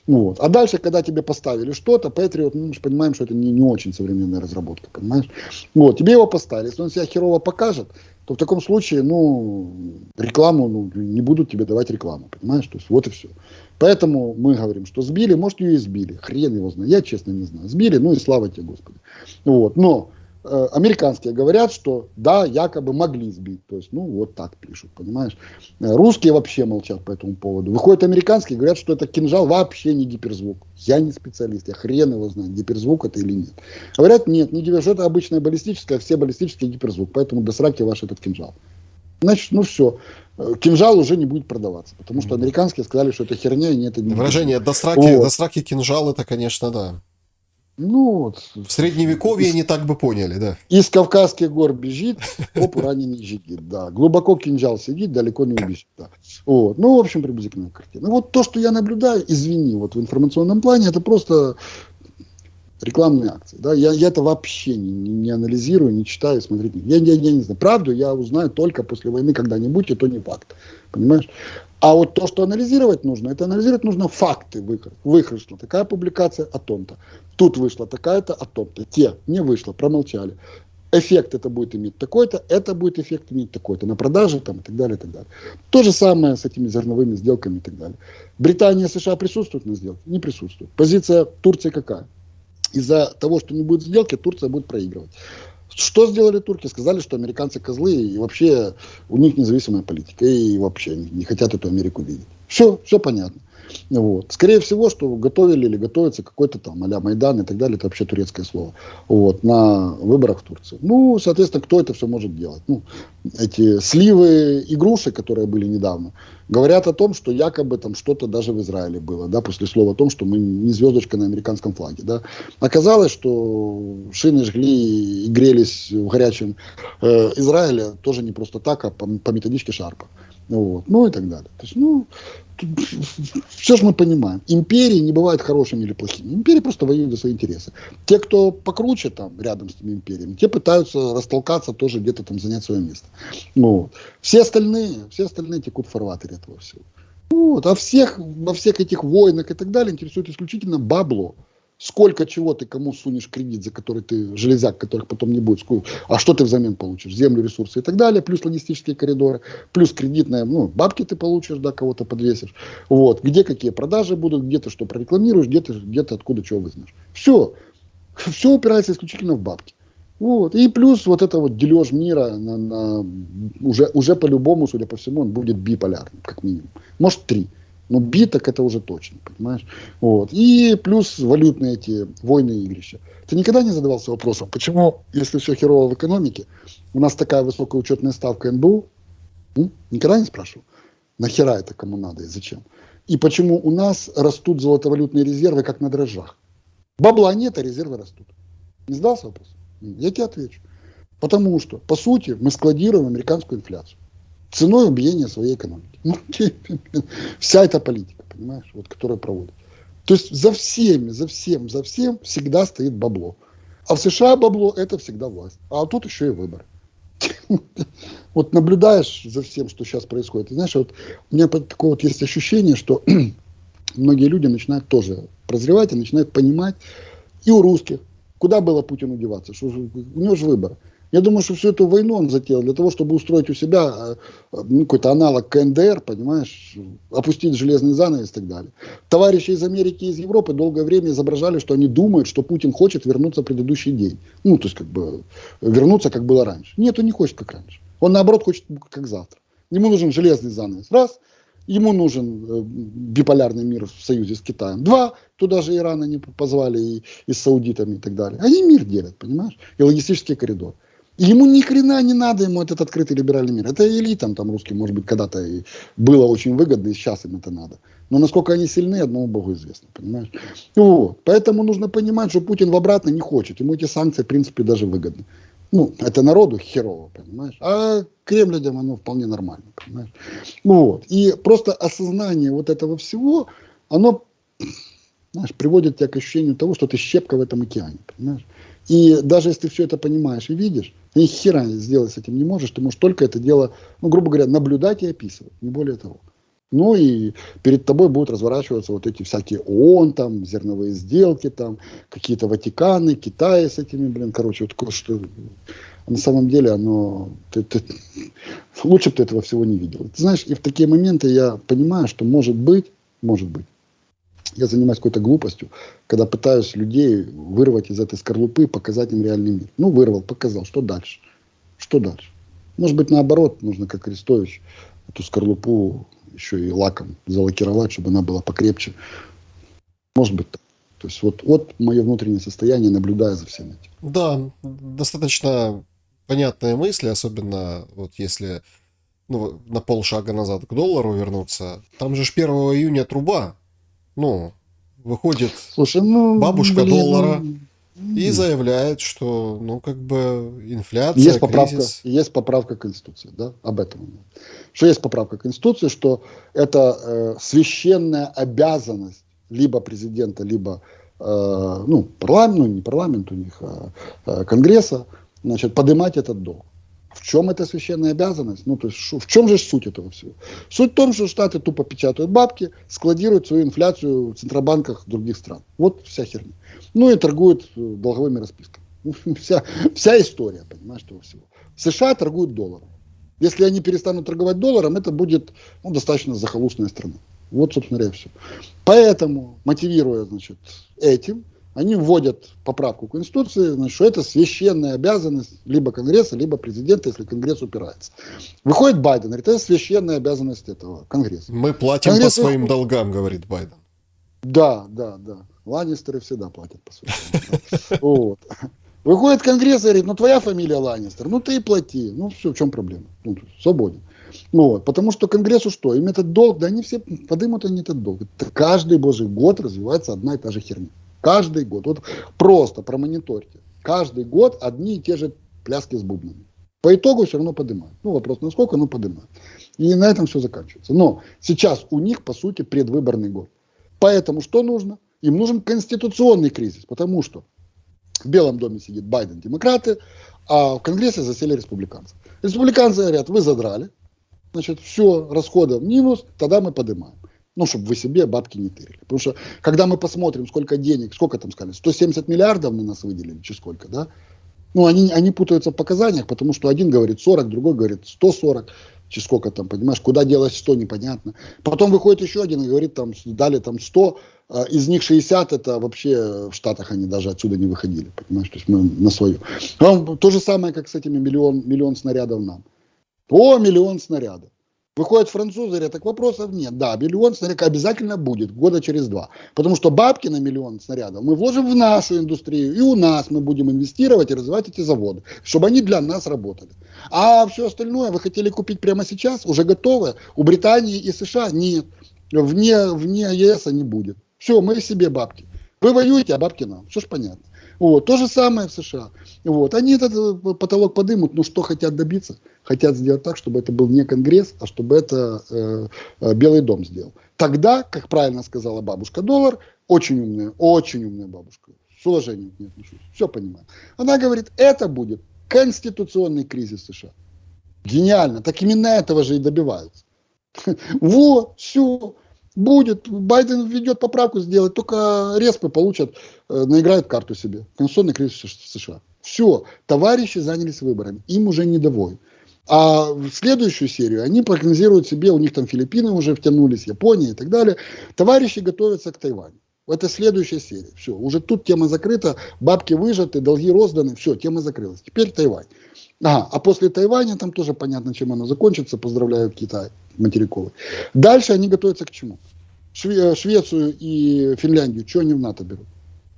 Вот. А дальше, когда тебе поставили что-то, Patriot, мы же понимаем, что это не очень современная разработка, понимаешь? Вот, тебе его поставили. Если он себя херово покажет, то в таком случае, ну, рекламу, ну, не будут тебе давать рекламу, понимаешь? То есть вот и все. Поэтому мы говорим, что сбили, может ее и сбили. Хрен его знает. Я, честно, не знаю. Сбили, ну и слава тебе, Господи. Вот. Но американские говорят, что да, якобы могли сбить. То есть, ну, вот так пишут, понимаешь. Русские вообще молчат по этому поводу. Выходят американские, говорят, что это кинжал вообще не гиперзвук. Я не специалист, я хрен его знает, гиперзвук это или нет. Говорят, нет, не гиперзвук, это обычная баллистическая, все баллистические гиперзвук. Поэтому до сраки ваш этот кинжал. Значит, ну все. Кинжал уже не будет продаваться. Потому что американские сказали, что это херня, и нет, это не выражение до сраки кинжал, это, конечно, да. Ну, вот. В средневековье не так бы поняли, да. Из Кавказских гор бежит, попу раненый жигит, да. Глубоко кинжал сидит, далеко не убежит, да. Вот. Ну, в общем, приблизительная картина. Вот то, что я наблюдаю, извини, вот в информационном плане, это просто рекламные акции. Да? Я это вообще не анализирую, не читаю, смотреть. Я не знаю. Правду я узнаю только после войны когда-нибудь, и то не факт. Понимаешь? А вот то, что анализировать нужно, это анализировать нужно факты. Вышла такая публикация о том-то. Тут вышла такая-то о том-то. Те не вышло, промолчали. Эффект это будет иметь такой-то, это будет эффект иметь такой-то. На продаже там, и так далее, и так далее. То же самое с этими зерновыми сделками и так далее. Британия, США присутствуют на сделке? Не присутствуют. Позиция Турции какая? Из-за того, что не будет сделки, Турция будет проигрывать. Что сделали турки? Сказали, что американцы козлы, и вообще у них независимая политика, и вообще они не хотят эту Америку видеть. Все понятно. Вот. Скорее всего, что готовили или готовится какой-то там а-ля Майдан и так далее, это вообще турецкое слово, вот, на выборах в Турции. Ну, соответственно, кто это все может делать? Ну, эти сливы игрушек, которые были недавно, говорят о том, что якобы там что-то даже в Израиле было, да, после слова о том, что мы не звездочка на американском флаге, да. Оказалось, что шины жгли и грелись в горячем Израиле тоже не просто так, а по методичке Шарпа. Вот. Ну и так далее. То есть, ну, все же мы понимаем. Империи не бывают хорошими или плохими. Империи просто воюют за свои интересы. Те, кто покруче там рядом с этими империями, те пытаются растолкаться, тоже где-то там занять свое место. Ну, все остальные текут в фарватере этого всего. Вот. А во всех этих войнах и так далее интересует исключительно бабло. Сколько чего ты кому сунешь кредит, за который ты, железяк, которых потом не будет, а что ты взамен получишь? Землю, ресурсы и так далее, плюс логистические коридоры, плюс кредитные, ну, бабки ты получишь, да, кого-то подвесишь. Вот, где какие продажи будут, где ты что прорекламируешь, где ты откуда чего возьмешь. Все упирается исключительно в бабки. Вот. И плюс вот это вот дележ мира уже по-любому, судя по всему, он будет биполярным, как минимум. Может, 3. Но би так это уже точно, понимаешь? Вот. И плюс валютные эти войны и игрища. Ты никогда не задавался вопросом, почему, если все херово в экономике, у нас такая высокая учетная ставка НБУ? Никогда не спрашивал? Нахера это кому надо и зачем? И почему у нас растут золотовалютные резервы, как на дрожжах? Бабла нет, а резервы растут. Не задался вопрос? Я тебе отвечу. Потому что, по сути, мы складируем американскую инфляцию ценой убиения своей экономики. Ну, вся эта политика, понимаешь, вот, которая проводит. То есть за всем всегда стоит бабло. А в США бабло это всегда власть. А тут еще и выборы. Вот наблюдаешь за всем, что сейчас происходит. И знаешь, вот у меня такое вот есть ощущение, что многие люди начинают тоже прозревать и начинают понимать, и у русских, куда было Путину деваться, что у него же выбор. Я думаю, что всю эту войну он затеял для того, чтобы устроить у себя какой-то аналог КНДР, понимаешь, опустить железный занавес и так далее. Товарищи из Америки и из Европы долгое время изображали, что они думают, что Путин хочет вернуться в предыдущий день. Ну, то есть, как бы, вернуться, как было раньше. Нет, он не хочет, как раньше. Он, наоборот, хочет, как завтра. Ему нужен железный занавес. Раз. Ему нужен биполярный мир в союзе с Китаем. 2. Туда же Ирана не позвали и с саудитами и так далее. Они мир делят, понимаешь? И логистический коридор. Ему ни хрена не надо, ему этот открытый либеральный мир. Это элитам там русским, может быть, когда-то и было очень выгодно, и сейчас им это надо. Но насколько они сильны, одному Богу известно, понимаешь? Вот. Поэтому нужно понимать, что Путин в обратно не хочет. Ему эти санкции, в принципе, даже выгодны. Ну, это народу херово, понимаешь? А Кремль, людям, оно вполне нормально, понимаешь? Вот. И просто осознание вот этого всего, оно, знаешь, приводит тебя к ощущению того, что ты щепка в этом океане, понимаешь? И даже если ты все это понимаешь и видишь, ты ни хера сделать с этим не можешь, ты можешь только это дело, ну, грубо говоря, наблюдать и описывать, не более того. Ну и перед тобой будут разворачиваться вот эти всякие ООН, там, зерновые сделки, там, какие-то Ватиканы, Китай с этими, короче, вот что на самом деле оно, лучше бы ты этого всего не видел. Ты знаешь, и в такие моменты я понимаю, что может быть, я занимаюсь какой-то глупостью, когда пытаюсь людей вырвать из этой скорлупы, показать им реальный мир. Ну, вырвал, показал. Что дальше? Что дальше? Может быть, наоборот, нужно, как Арестович, эту скорлупу еще и лаком залакировать, чтобы она была покрепче. Может быть так. То есть вот мое внутреннее состояние, наблюдая за всем этим. Да, достаточно понятные мысли, особенно вот если на полшага назад к доллару вернуться. Там же 1 июня труба. Ну, выходит бабушка доллара и заявляет, что, как бы, инфляция, кризис. Есть поправка Конституции, да, об этом. Что есть поправка Конституции, что это священная обязанность либо президента, либо парламент, не парламент у них, а Конгресса, значит, поднимать этот долг. В чем эта священная обязанность? Ну, то есть, в чем же суть этого всего? Суть в том, что Штаты тупо печатают бабки, складируют свою инфляцию в центробанках других стран. Вот вся херня. Ну и торгуют долговыми расписками. Вся история, понимаешь, этого всего. США торгуют долларом. Если они перестанут торговать долларом, это будет достаточно захолустная страна. Вот, собственно говоря, все. Поэтому, мотивируя, значит, этим, они вводят поправку к Конституции, значит, что это священная обязанность либо Конгресса, либо президента, если Конгресс упирается. Выходит Байден, говорит, это священная обязанность этого Конгресса. Мы платим Конгресс по своим долгам, говорит Байден. Да. Ланнистеры всегда платят по своим долгам. Вот. Выходит Конгресс и говорит, твоя фамилия Ланнистер, ты и плати. Все, в чем проблема? Свободен. Вот. Потому что Конгрессу что? Им этот долг, да они все подымут они этот долг. Это каждый божий год развивается одна и та же херня. Каждый год. Вот просто промониторьте. Каждый год одни и те же пляски с бубнами. По итогу все равно поднимают. Вопрос насколько, поднимают. И на этом все заканчивается. Но сейчас у них, по сути, предвыборный год. Поэтому что нужно? Им нужен конституционный кризис. Потому что в Белом доме сидит Байден, демократы, а в Конгрессе засели республиканцы. Республиканцы говорят, вы задрали, значит, все, расходы в минус, тогда мы поднимаем. Чтобы вы себе бабки не тырили. Потому что, когда мы посмотрим, сколько денег, сколько там сказали, 170 миллиардов на нас выделили, чи сколько, да? Они путаются в показаниях, потому что один говорит 40, другой говорит 140, чи сколько там, понимаешь, куда делось 100, непонятно. Потом выходит еще один и говорит, дали 100, из них 60, это вообще в Штатах они даже отсюда не выходили, понимаешь, то есть мы на свое. То же самое, как с этими миллион снарядов нам. Миллион снарядов. Выходят французы, говорят, так вопросов нет. Да, миллион снарядов обязательно будет, года через 2. Потому что бабки на миллион снарядов мы вложим в нашу индустрию, и у нас мы будем инвестировать и развивать эти заводы, чтобы они для нас работали. А все остальное вы хотели купить прямо сейчас, уже готовое. У Британии и США нет. Вне ЕС не будет. Все, мы себе бабки. Вы воюете, а бабки нам. Все ж понятно. То же самое в США. Они этот потолок подымут, но что хотят добиться? Хотят сделать так, чтобы это был не Конгресс, а чтобы это Белый дом сделал. Тогда, как правильно сказала бабушка Доллар, очень умная бабушка, с уважением к ней отношусь, все понимаю. Она говорит, это будет конституционный кризис США. Гениально, так именно этого же и добиваются. Все. Будет, Байден введет поправку сделать, только респы получат, наиграют карту себе. Конституционный кризис в США. Все, товарищи занялись выборами, им уже не довой. А в следующую серию они прогнозируют себе, у них там Филиппины уже втянулись, Япония и так далее. Товарищи готовятся к Тайваню. Это следующая серия. Все, уже тут тема закрыта, бабки выжаты, долги розданы, все, тема закрылась. Теперь Тайвань. А после Тайваня там тоже понятно, чем оно закончится. Поздравляю Китай материковый. Дальше они готовятся к чему? Швецию и Финляндию, что они в НАТО берут?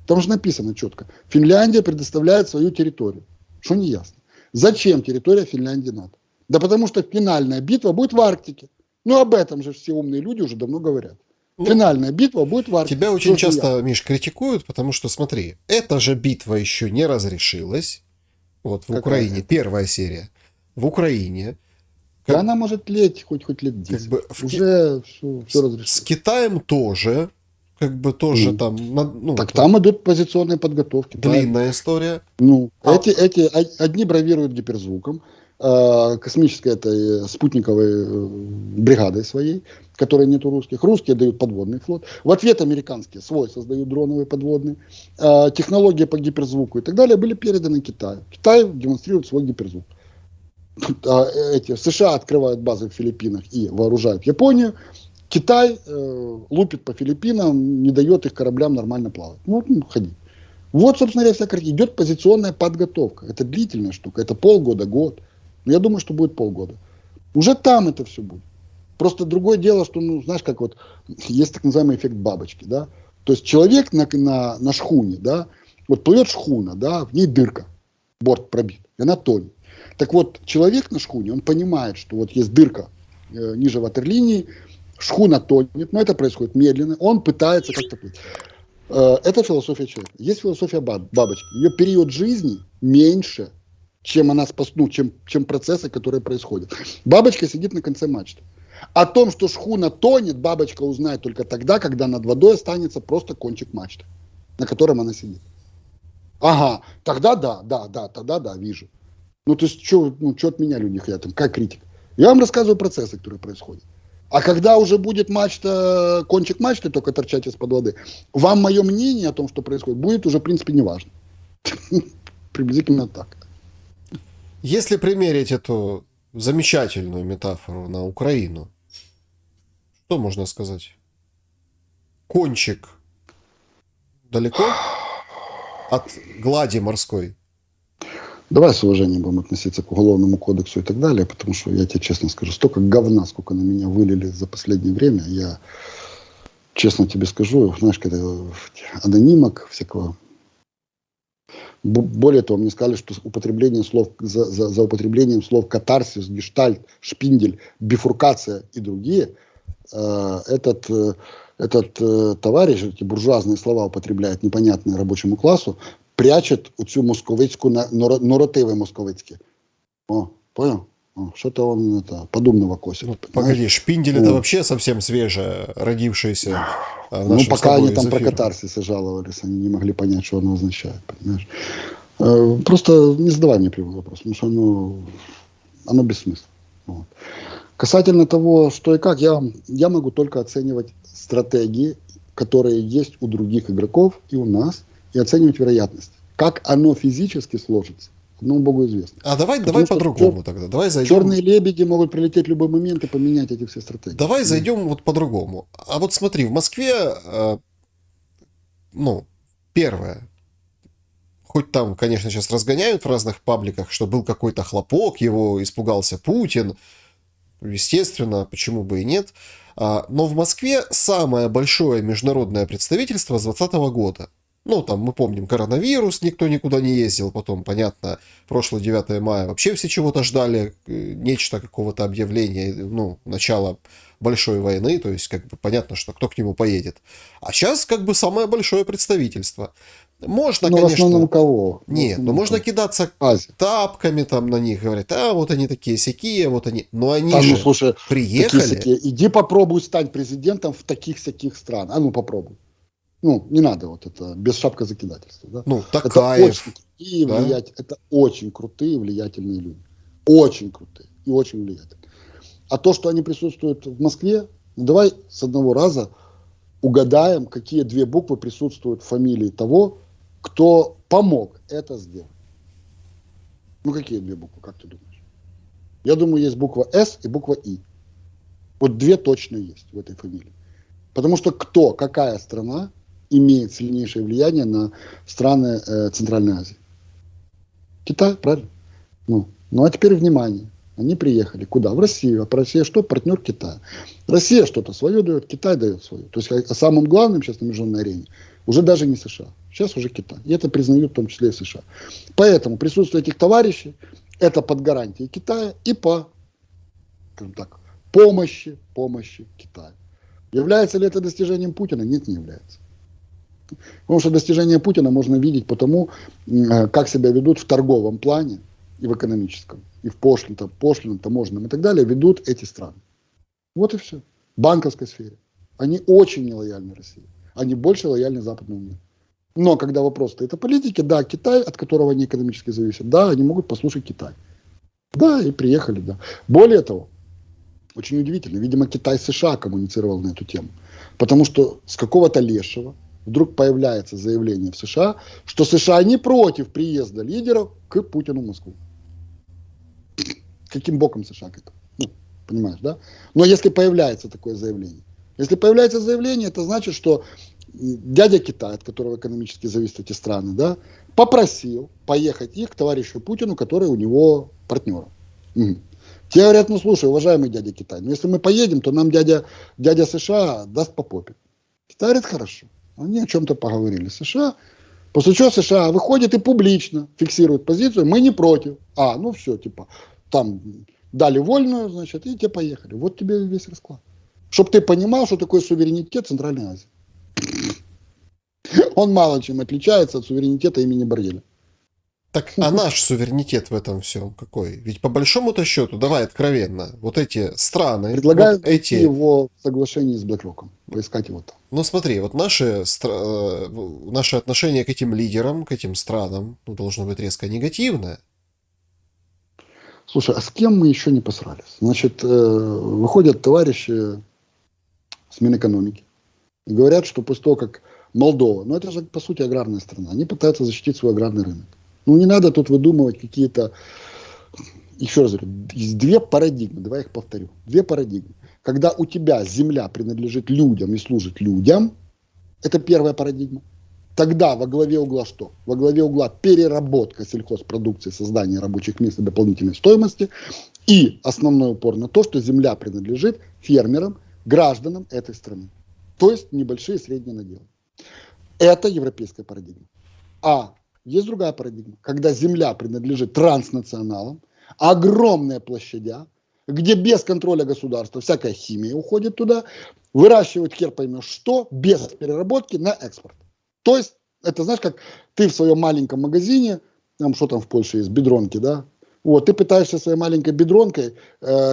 Там же написано четко. Финляндия предоставляет свою территорию. Что не ясно. Зачем территория Финляндии НАТО? Да потому что финальная битва будет в Арктике. Об этом же все умные люди уже давно говорят. Финальная битва будет в Арктике. Тебя очень часто, Миш, критикуют, потому что, смотри, эта же битва еще не разрешилась. В Украине, первая серия. В Украине. Да она может леть хоть лет 10. Уже все разрешилось. С Китаем тоже. Там. Так там идут позиционные подготовки. Длинная история. Эти одни бравируют гиперзвуком. Космической этой спутниковой бригадой своей, которой нету русских. Русские дают подводный флот. В ответ американские свой создают дроновый подводный. Технологии по гиперзвуку и так далее были переданы Китаю. Китай демонстрирует свой гиперзвук. США открывают базы в Филиппинах и вооружают Японию. Китай лупит по Филиппинам, не дает их кораблям нормально плавать. Ходи. Собственно говоря, вся картина. Идет позиционная подготовка. Это длительная штука. Это полгода, год. Я думаю, что будет полгода. Уже там это все будет. Просто другое дело, что, знаешь, как есть так называемый эффект бабочки, да. То есть человек на шхуне, да, плывет шхуна, да, в ней дырка, борт пробит, и она тонет. Так человек на шхуне, он понимает, что есть дырка ниже ватерлинии, шхуна тонет, но это происходит медленно, он пытается как-то плыть. Это философия человека. Есть философия бабочки. Ее период жизни меньше, чем она чем процессы, которые происходят. Бабочка сидит на конце мачты. О том, что шхуна тонет, бабочка узнает только тогда, когда над водой останется просто кончик мачты, на котором она сидит. Ага, тогда тогда да, вижу. Ну, то есть, что от меня люди хотят, там, как критик? Я вам рассказываю процессы, которые происходят. А когда уже будет мачта, кончик мачты только торчать из-под воды, вам мое мнение о том, что происходит, будет уже, в принципе, неважно. Приблизительно так. Если примерить эту замечательную метафору на Украину, что можно сказать? Кончик далеко от глади морской? Давай с уважением будем относиться к Уголовному кодексу и так далее, потому что, я тебе честно скажу, столько говна, сколько на меня вылили за последнее время, я честно тебе скажу, знаешь, когда анонимок всякого. Более того, мне сказали, что употребление слов, за употреблением слов катарсис, гештальт, шпиндель, бифуркация и другие, этот товарищ, эти буржуазные слова употребляет непонятные рабочему классу, прячет оцю московицьку норотиви московицькі. О, понял? Что-то он подобного косит. Ну, погоди, шпиндель это вообще совсем свежее, родившееся в нашем пока они там зефире. про катарсисы жаловались, они не могли понять, что оно означает, понимаешь? Просто не задавай мне прямой вопрос, потому что оно бессмысленно. Вот. Касательно того, что и как, я могу только оценивать стратегии, которые есть у других игроков и у нас, и оценивать вероятность. Как оно физически сложится, одному Богу известно. А давай по-другому тогда. Давай зайдем. Черные лебеди могут прилететь в любой момент и поменять эти все стратегии. Давай зайдем вот по-другому. А вот смотри, в Москве, первое, хоть там, конечно, сейчас разгоняют в разных пабликах, что был какой-то хлопок, его испугался Путин. Естественно, почему бы и нет. Но в Москве самое большое международное представительство с 2020 года. Ну, там, мы помним, коронавирус, никто никуда не ездил. Потом, понятно, прошлое 9 мая вообще все чего-то ждали, нечто, какого-то объявления, начала большой войны. То есть, как бы понятно, что кто к нему поедет. А сейчас, как бы, самое большое представительство. Можно, конечно... в основном кого? Нет, можно кидаться тапками там на них, говорят, вот они такие сякие, вот они... Но они же слушай, приехали... Иди попробуй стать президентом в таких-сяких стран. Попробуй. Не надо вот это, без шапкозакидательства. Да? Такаев. Это очень крутые, влиятельные люди. Очень крутые и очень влиятельные. А то, что они присутствуют в Москве, давай с одного раза угадаем, какие две буквы присутствуют в фамилии того, кто помог это сделать. Какие две буквы, как ты думаешь? Я думаю, есть буква «С» и буква «И». Вот две точно есть в этой фамилии. Потому что какая страна имеет сильнейшее влияние на страны Центральной Азии? Китай, правильно? А теперь внимание. Они приехали. Куда? В Россию. А Россия что? Партнер Китая. Россия что-то свое дает, Китай дает свое. То есть самым главным сейчас на международной арене уже даже не США. Сейчас уже Китай. И это признают в том числе и США. Поэтому присутствие этих товарищей это под гарантией Китая и по, скажем так, помощи Китаю. Является ли это достижением Путина? Нет, не является. Потому что достижение Путина можно видеть по тому, как себя ведут в торговом плане и в экономическом, и в пошлинном, таможенном и так далее, ведут эти страны. Вот и все. В банковской сфере. Они очень нелояльны России. Они больше лояльны западному миру. Но когда вопрос стоит о политике, да, Китай, от которого они экономически зависят, да, они могут послушать Китай. Да, и приехали, да. Более того, очень удивительно, видимо, Китай с США коммуницировал на эту тему. Потому что с какого-то лешего вдруг появляется заявление в США, что США не против приезда лидеров к Путину в Москву. Каким боком США к этому? Понимаешь, да? Но если появляется такое заявление, это значит, что дядя Китай, от которого экономически зависят эти страны, да, попросил поехать их к товарищу Путину, который у него партнер. Те говорят, слушай, уважаемый дядя Китай, если мы поедем, то нам дядя США даст по попе. Китай говорит, хорошо. Они о чем-то поговорили с США, после чего США выходит и публично фиксирует позицию, мы не против. Все, там дали вольную, значит, и те поехали. Вот тебе весь расклад. Чтоб ты понимал, что такое суверенитет Центральной Азии. Он мало чем отличается от суверенитета имени Борреля. Так, а наш суверенитет в этом всем какой? Ведь по большому-то счету, давай откровенно, вот эти страны, вот Предлагаю найти эти... его в соглашении с BlackRock, поискать его там. Ну смотри, вот наши отношение к этим лидерам, к этим странам, ну, должно быть резко негативное. Слушай, а с кем мы еще не посрались? Значит, выходят товарищи с Минэкономики и говорят, что после того, как Молдова, ну это же по сути аграрная страна, они пытаются защитить свой аграрный рынок. Ну не надо тут выдумывать какие-то, еще раз говорю, есть две парадигмы, давай их повторю. Две парадигмы. Когда у тебя земля принадлежит людям и служит людям, это первая парадигма. Тогда во главе угла что? Во главе угла переработка сельхозпродукции, создание рабочих мест и дополнительной стоимости. И основной упор на то, что земля принадлежит фермерам, гражданам этой страны. То есть небольшие и средние наделы. Это европейская парадигма. А есть другая парадигма, когда земля принадлежит транснационалам, огромные площадя, где без контроля государства всякая химия уходит туда, выращивают хер поймешь что, без переработки на экспорт. То есть, это знаешь, как ты в своем маленьком магазине, там что там в Польше есть, бедронки, да, вот, ты пытаешься своей маленькой бедронкой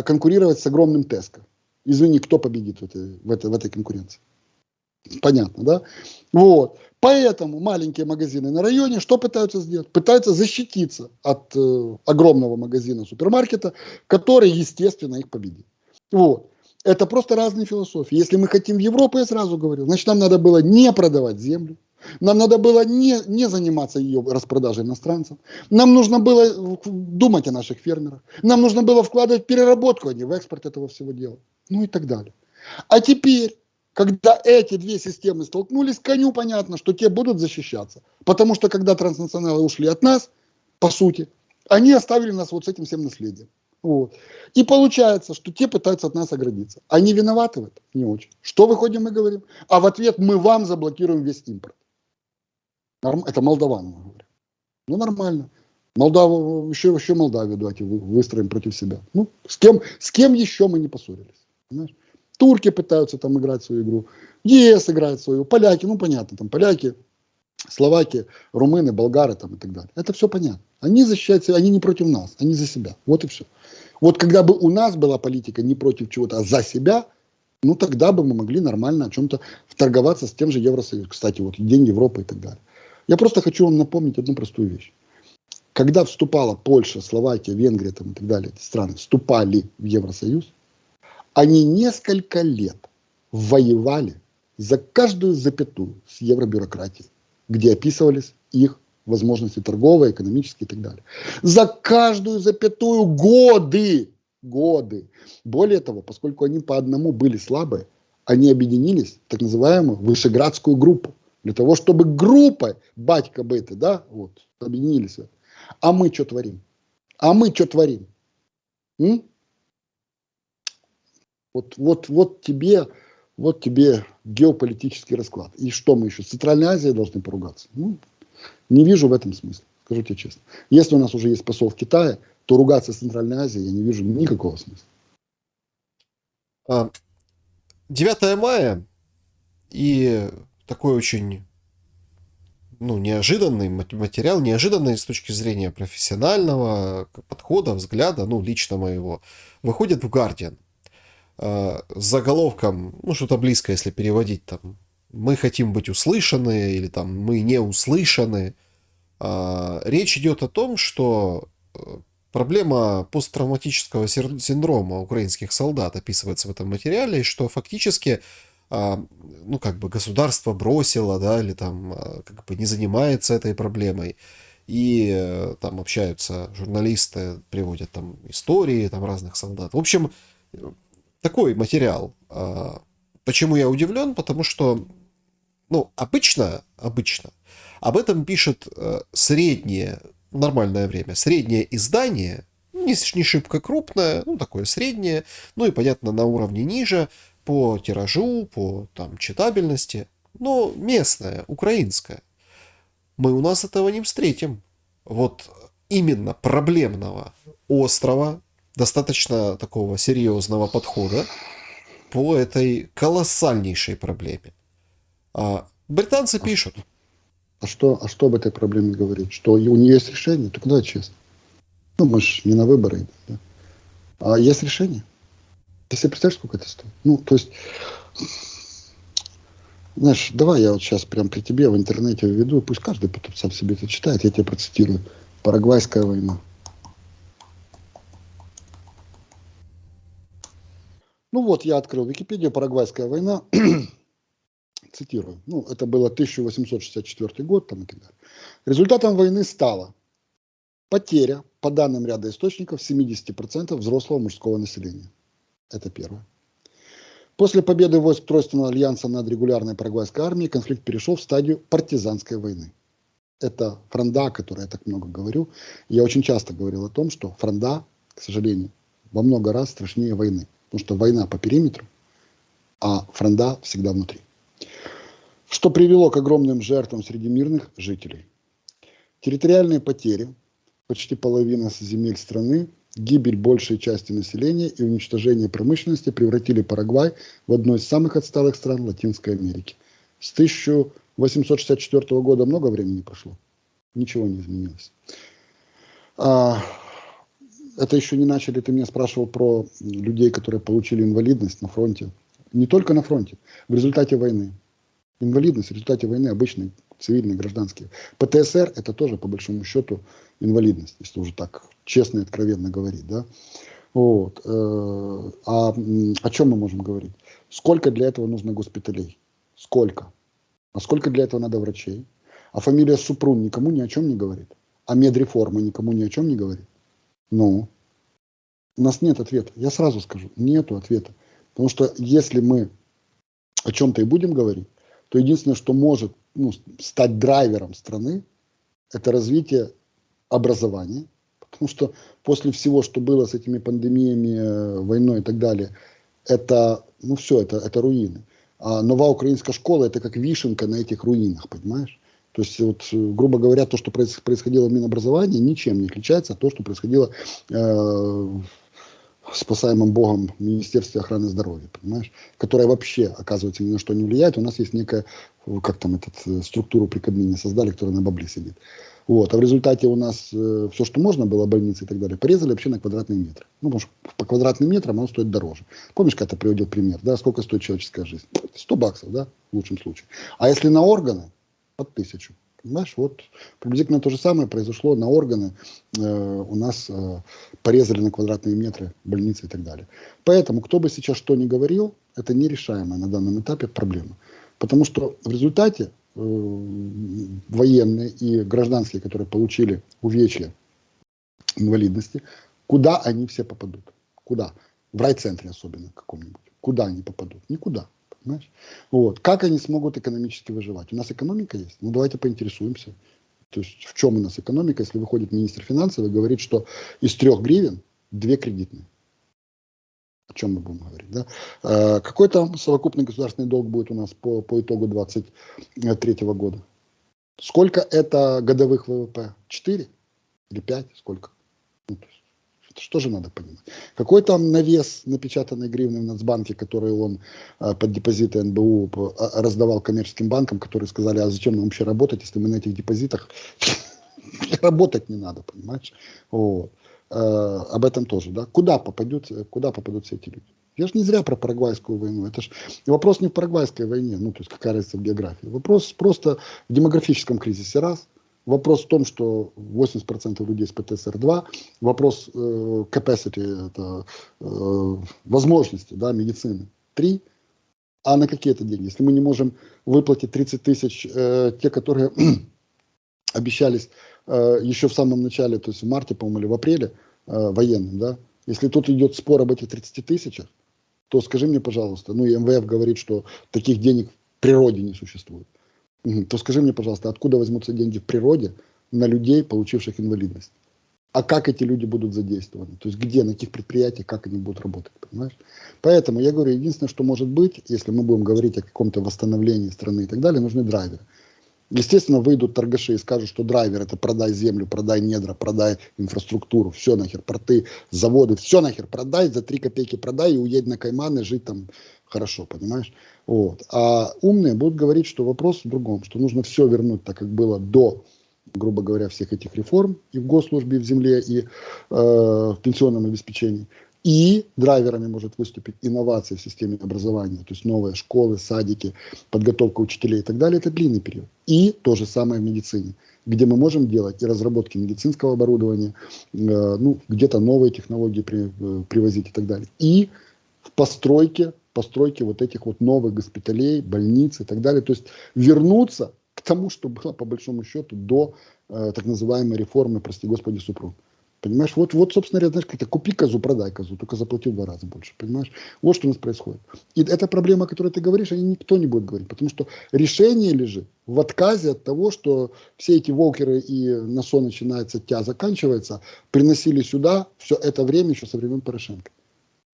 конкурировать с огромным Теско. Извини, кто победит в этой конкуренции? Понятно, да? Вот. Поэтому маленькие магазины на районе что пытаются сделать? Пытаются защититься от огромного магазина, супермаркета, который, естественно, их победит. Вот. Это просто разные философии. Если мы хотим в Европу, я сразу говорю, значит, нам надо было не продавать землю, нам надо было не заниматься ее распродажей иностранцам, нам нужно было думать о наших фермерах, нам нужно было вкладывать в переработку, а не в экспорт этого всего дела. Ну и так далее. А теперь, когда эти две системы столкнулись, коню понятно, что те будут защищаться. Потому что когда транснационалы ушли от нас, по сути, они оставили нас вот с этим всем наследием. Вот. И получается, что те пытаются от нас оградиться. Они виноваты в этом? Не очень. Что выходим и говорим? А в ответ мы вам заблокируем весь импорт. Это молдаванам мы говорим. Ну нормально. Молдаву, еще Молдавию давайте выстроим против себя. Ну, с кем еще мы не поссорились? Понимаешь? Турки пытаются там играть свою игру, ЕС играет свою, поляки, ну понятно, там поляки, словаки, румыны, болгары там и так далее. Это все понятно. Они защищаются, они не против нас, они за себя. Вот и все. Вот когда бы у нас была политика не против чего-то, а за себя, ну тогда бы мы могли нормально о чем-то торговаться с тем же Евросоюзом. Кстати, вот День Европы и так далее. Я просто хочу вам напомнить одну простую вещь. Когда вступала Польша, Словакия, Венгрия там и так далее, эти страны вступали в Евросоюз, они несколько лет воевали за каждую запятую с евробюрократией, где описывались их возможности торговые, экономические и так далее. За каждую запятую годы. Более того, поскольку они по одному были слабые, они объединились в так называемую Вышеградскую группу. Для того, чтобы группа, батька быты, да, вот, объединились. А мы что творим? Вот тебе геополитический расклад. И что мы еще? С Центральной Азией должны поругаться? Ну, не вижу в этом смысла, скажу тебе честно. Если у нас уже есть посол в Китае, то ругаться с Центральной Азией я не вижу никакого смысла. 9 мая и такой очень неожиданный материал, неожиданный с точки зрения профессионального подхода, взгляда, лично моего, выходит в Guardian. С заголовком, что-то близкое, если переводить, там, мы хотим быть услышаны, или там, мы не услышаны. Речь идет о том, что проблема посттравматического синдрома украинских солдат описывается в этом материале, и что фактически государство бросило, да, или там не занимается этой проблемой. И там общаются журналисты, приводят там истории там разных солдат. В общем, такой материал. Почему я удивлен? Потому что, обычно об этом пишет среднее, нормальное время, среднее издание, не шибко крупное, такое среднее, и, понятно, на уровне ниже, по тиражу, по там читабельности, но местное, украинское. Мы у нас этого не встретим. Вот именно проблемного, острого, достаточно такого серьезного подхода по этой колоссальнейшей проблеме. Британцы пишут. А что об этой проблеме говорить? Что у нее есть решение? Так давай честно. Ну, мы же не на выборы идем, да? А есть решение? Ты себе представляешь, сколько это стоит? Ну, то есть, знаешь, давай я вот сейчас прям при тебе в интернете введу, пусть каждый потом сам себе это читает, я тебе процитирую. Парагвайская война. Ну вот, я открыл Википедию, Парагвайская война, цитирую. Ну, это было 1864 год, там и так далее. Результатом войны стала потеря, по данным ряда источников, 70% взрослого мужского населения. Это первое. После победы войск Тройственного альянса над регулярной парагвайской армией конфликт перешел в стадию партизанской войны. Это фронда, о которой я так много говорю. Я очень часто говорил о том, что фронда, к сожалению, во много раз страшнее войны. Потому что война по периметру, а фронда всегда внутри. Что привело к огромным жертвам среди мирных жителей. Территориальные потери, почти половина земель страны, гибель большей части населения и уничтожение промышленности превратили Парагвай в одну из самых отсталых стран Латинской Америки. С 1864 года много времени прошло. Ничего не изменилось. Это еще не начали, ты меня спрашивал про людей, которые получили инвалидность на фронте. Не только на фронте, в результате войны. Инвалидность в результате войны обычные, цивильные, гражданские. ПТСР это тоже по большому счету инвалидность, если уже так честно и откровенно говорить. Да? Вот. О чем мы можем говорить? Сколько для этого нужно госпиталей? Сколько? А сколько для этого надо врачей? А фамилия Супрун никому ни о чем не говорит. А медреформа никому ни о чем не говорит. Ну, у нас нет ответа. Я сразу скажу, нету ответа. Потому что если мы о чем-то и будем говорить, то единственное, что может стать драйвером страны, это развитие образования. Потому что после всего, что было с этими пандемиями, войной и так далее, это, все, это руины. А новая украинская школа – это как вишенка на этих руинах, понимаешь? То есть, вот, грубо говоря, то, что происходило в Минобразовании, ничем не отличается от того, что происходило в спасаемом Богом Министерстве охраны здоровья, понимаешь? Которое вообще, оказывается, ни на что не влияет. У нас есть некая, структуру при Кабмине создали, которая на бабле сидит. Вот. А в результате у нас все, что можно было, больницы и так далее, порезали вообще на квадратные метры. Ну, потому что по квадратным метрам оно стоит дороже. Помнишь, когда ты приводил пример, да, сколько стоит человеческая жизнь? $100, да, в лучшем случае. А если на органы, под 1000. Понимаешь, вот приблизительно то же самое произошло на органы. У нас порезали на квадратные метры больницы и так далее. Поэтому, кто бы сейчас что ни говорил, это нерешаемая на данном этапе проблема. Потому что в результате военные и гражданские, которые получили увечья, инвалидности, куда они все попадут? Куда? В райцентре особенно каком-нибудь. Куда они попадут? Никуда. Понимаешь? Вот. Как они смогут экономически выживать? У нас экономика есть? Ну, давайте поинтересуемся. То есть, в чем у нас экономика, если выходит министр финансов и говорит, что из 3 гривен 2 кредитные? О чем мы будем говорить? Да? Какой там совокупный государственный долг будет у нас по итогу 2023 года? Сколько это годовых ВВП? 4 или 5? Сколько? Ну, что же надо понимать? Какой там навес напечатанной гривны в Нацбанке, который он под депозиты НБУ раздавал коммерческим банкам, которые сказали, а зачем нам вообще работать, если мы на этих депозитах работать не надо, понимаешь? Вот. Об этом тоже, да? Куда попадут все эти люди? Я же не зря про Парагвайскую войну. Это ж вопрос не в Парагвайской войне, то есть какая разница в географии. Вопрос просто в демографическом кризисе, раз. Вопрос в том, что 80% людей с ПТСР-2. Вопрос capacity, это возможности, да, медицины. 3. А на какие это деньги? Если мы не можем выплатить 30 тысяч, те, которые обещались еще в самом начале, то есть в марте, по-моему, или в апреле, военным, да, если тут идет спор об этих 30 тысячах, то скажи мне, пожалуйста, и МВФ говорит, что таких денег в природе не существует. То скажи мне, пожалуйста, откуда возьмутся деньги в природе на людей, получивших инвалидность? А как эти люди будут задействованы? То есть где, на каких предприятиях, как они будут работать, понимаешь? Поэтому я говорю, единственное, что может быть, если мы будем говорить о каком-то восстановлении страны и так далее, нужны драйверы. Естественно, выйдут торгаши и скажут, что драйвер это продай землю, продай недра, продай инфраструктуру, все нахер, порты, заводы, все нахер продай, за 3 копейки продай и уедь на Кайманы жить там хорошо, понимаешь? Вот. А умные будут говорить, что вопрос в другом, что нужно все вернуть так, как было до, грубо говоря, всех этих реформ и в госслужбе, и в земле, и в пенсионном обеспечении. И драйверами может выступить инновации в системе образования, то есть новые школы, садики, подготовка учителей и так далее. Это длинный период. И то же самое в медицине, где мы можем делать и разработки медицинского оборудования, ну, где-то новые технологии привозить и так далее. И в постройке вот этих вот новых госпиталей, больниц и так далее. То есть вернуться к тому, что было по большому счету до так называемой реформы, прости господи, Супрун. Понимаешь, вот, собственно говоря, знаешь, как-то купи козу, продай козу, только заплати в 2 раза больше, понимаешь? Вот что у нас происходит. И эта проблема, о которой ты говоришь, о ней никто не будет говорить, потому что решение лежит в отказе от того, что все эти волкеры и на СО начинается, тя заканчивается, приносили сюда все это время еще со времен Порошенко.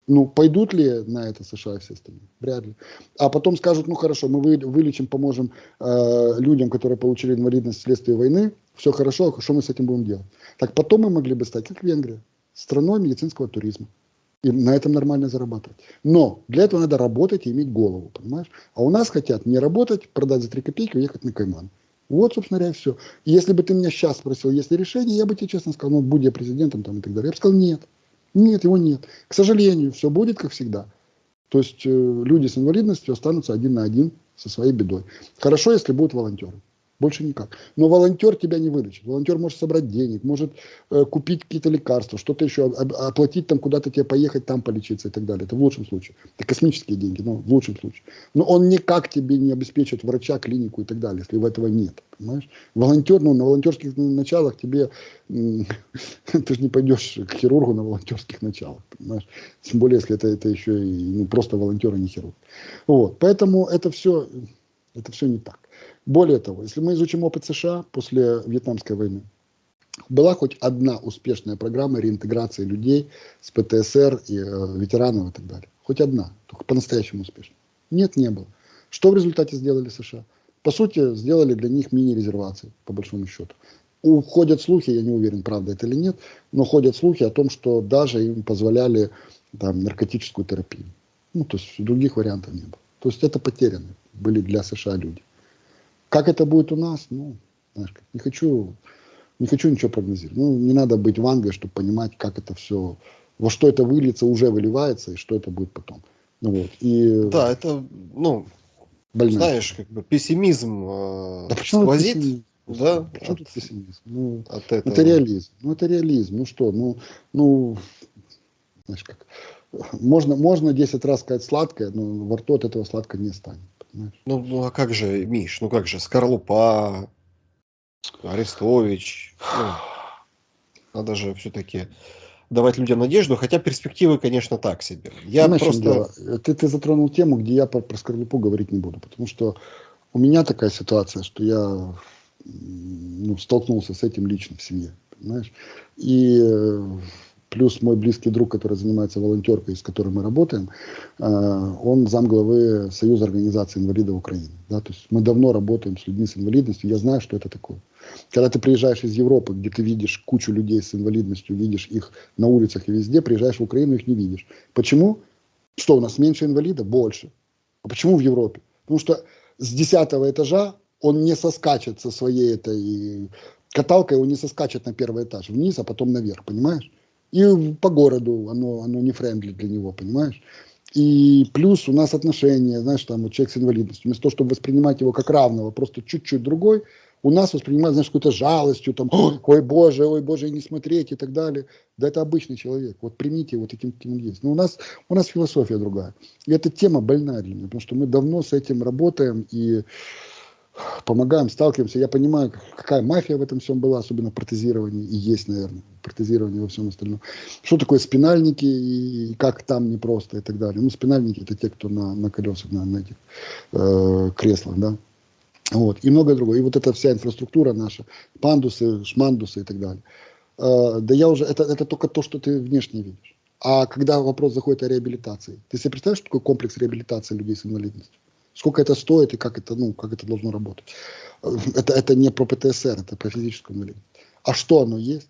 Ну, пойдут ли на это США и все остальные? Вряд ли. А потом скажут, ну хорошо, мы вылечим, поможем людям, которые получили инвалидность вследствие войны, все хорошо, что мы с этим будем делать? Так потом мы могли бы стать, как Венгрия, страной медицинского туризма. И на этом нормально зарабатывать. Но для этого надо работать и иметь голову, понимаешь? А у нас хотят не работать, продать за 3 копейки, уехать на Кайман. Вот, собственно говоря, все. И если бы ты меня сейчас спросил, есть ли решение, я бы тебе честно сказал, ну, будь я президентом там, и так далее. Я бы сказал, нет. Нет, его нет. К сожалению, все будет как всегда. То есть люди с инвалидностью останутся один на один со своей бедой. Хорошо, если будут волонтеры. Больше никак. Но волонтер тебя не вылечит. Волонтер может собрать денег, может купить какие-то лекарства, что-то еще, оплатить там куда-то тебе поехать, там полечиться и так далее. Это в лучшем случае. Это космические деньги, но в лучшем случае. Но он никак тебе не обеспечит врача, клинику и так далее, если этого нет. Понимаешь? Волонтер, ну, на волонтерских началах тебе ты же не пойдешь к хирургу на волонтерских началах. Понимаешь? Тем более, если это еще и просто волонтер, а не хирург. Вот. Поэтому это все не так. Более того, если мы изучим опыт США после Вьетнамской войны, была хоть одна успешная программа реинтеграции людей с ПТСР и ветеранов и так далее. Хоть одна, только по-настоящему успешная. Нет, не было. Что в результате сделали США? По сути, сделали для них мини-резервации, по большому счету. Ходят слухи, я не уверен, правда это или нет, но ходят слухи о том, что даже им позволяли там, наркотическую терапию. Ну, то есть других вариантов не было. То есть это потеряны были для США люди. Как это будет у нас? Ну, знаешь, не хочу ничего прогнозировать. Ну, не надо быть вангой, чтобы понимать, как это все, во что это выльется, уже выливается, и что это будет потом. Ну, вот. И Да, это, ну, больная. Знаешь, как бы пессимизм Да почему сквозит. пессимизм? Да, Почему тут пессимизм? Ну, от этого. это реализм. Ну, это реализм. Ну что, ну, знаешь как. Можно 10 раз сказать сладкое, но во рту от этого сладко не станет. Понимаешь? Ну, а как же, Миш, ну как же, Скорлупа, Арестович, ну, надо же все-таки давать людям надежду, хотя перспективы, конечно, так себе. Я Понимаешь, в чем просто... дело? Ты затронул тему, где я про скорлупу говорить не буду, потому что у меня такая ситуация, что я столкнулся с этим лично в семье, понимаешь? И плюс мой близкий друг, который занимается волонтеркой, с которой мы работаем, он замглавы Союза организаций инвалидов Украины. Да? То есть мы давно работаем с людьми с инвалидностью, я знаю, что это такое. Когда ты приезжаешь из Европы, где ты видишь кучу людей с инвалидностью, видишь их на улицах и везде, приезжаешь в Украину, их не видишь. Почему? Что, у нас меньше инвалидов? Больше. А почему в Европе? Потому что с 10-го этажа он не соскачет со своей этой каталкой, он не соскачет на 1-й этаж вниз, а потом наверх, понимаешь? И по городу оно не френдли для него, понимаешь? И плюс у нас отношения, знаешь, там вот человек с инвалидностью, вместо того, чтобы воспринимать его как равного, просто чуть-чуть другой, у нас воспринимают, знаешь, какой-то жалостью, там, ой, боже, не смотреть и так далее. Да это обычный человек, вот примите его таким, каким он есть. Но у нас философия другая. И эта тема больная для меня, потому что мы давно с этим работаем и помогаем, сталкиваемся. Я понимаю, какая мафия в этом всем была, особенно в протезировании, и есть, наверное, протезирование во всем остальном. Что такое спинальники и как там непросто и так далее. Ну, спинальники — это те, кто на колесах, на этих креслах, да. Вот, и многое другое. И вот эта вся инфраструктура наша, пандусы, шмандусы и так далее. Да я уже, это только то, что ты внешне видишь. А когда вопрос заходит о реабилитации, ты себе представляешь, что такое комплекс реабилитации людей с инвалидностью? Сколько это стоит и как это должно работать? Это не про ПТСР, это про физическую инвалидность. А что оно есть?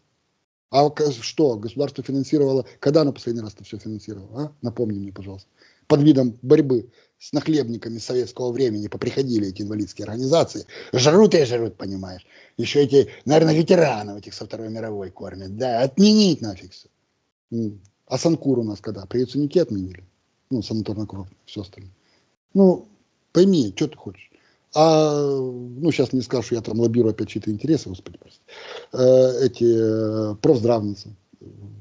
А что государство финансировало? Когда оно последний раз это все финансировало? А? Напомни мне, пожалуйста. под видом борьбы с нахлебниками советского времени поприходили эти инвалидские организации. Жрут и жрут, понимаешь. Еще эти, наверное, ветеранов этих со Второй мировой кормят. Да, отменить нафиг все. А Санкур у нас когда? При Яценюке отменили. Ну, санаторно-курортный, все остальное. Ну, пойми, что ты хочешь. Ну, сейчас не скажу, что я там лоббирую опять чьи-то интересы, господи, прости. Профздравницы,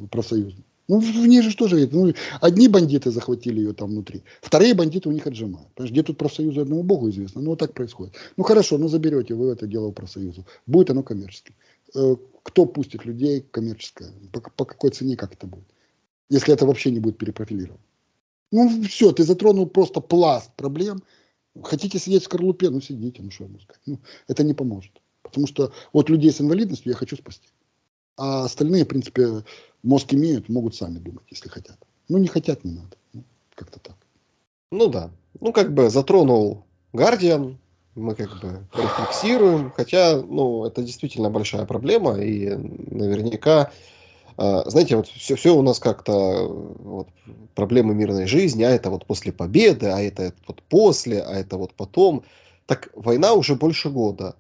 профсоюзы. Ну, в ней же тоже, одни бандиты захватили ее там внутри, вторые бандиты у них отжимают. Потому где тут профсоюзы одному богу известно, ну, вот так происходит. Ну, хорошо, заберете вы это дело в профсоюзу. Будет оно коммерческим. Кто пустит людей коммерческое? По какой цене, как это будет? Если это вообще не будет перепрофилировано. Ну, все, ты затронул просто пласт проблем. Хотите сидеть в скорлупе, сидите, что я могу сказать. Это не поможет. Потому что вот людей с инвалидностью я хочу спасти. А остальные, в принципе, мозг имеют, могут сами думать, если хотят. Не хотят, не надо. Как-то так. Ну да. Затронул Guardian, мы рефлексируем, хотя, это действительно большая проблема, и наверняка, знаете, вот все у нас как-то проблемы мирной жизни, а это после победы, а это после, а это потом. Так война уже больше года.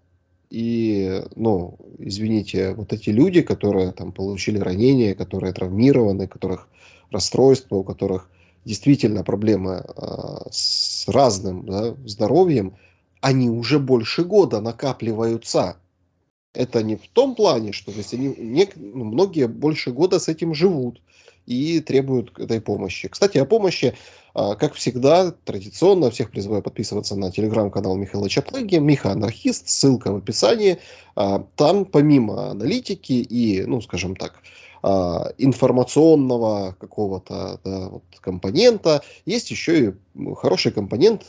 И, извините, эти люди, которые там получили ранения, которые травмированы, у которых расстройства, у которых действительно проблемы с разным здоровьем, они уже больше года накапливаются. Это не в том плане, что многие больше года с этим живут и требуют этой помощи. Кстати, о помощи, как всегда, традиционно всех призываю подписываться на телеграм-канал Михаила Чаплыги, Миха Анархист, ссылка в описании. Там помимо аналитики и, скажем так, информационного какого-то компонента, есть еще и хороший компонент,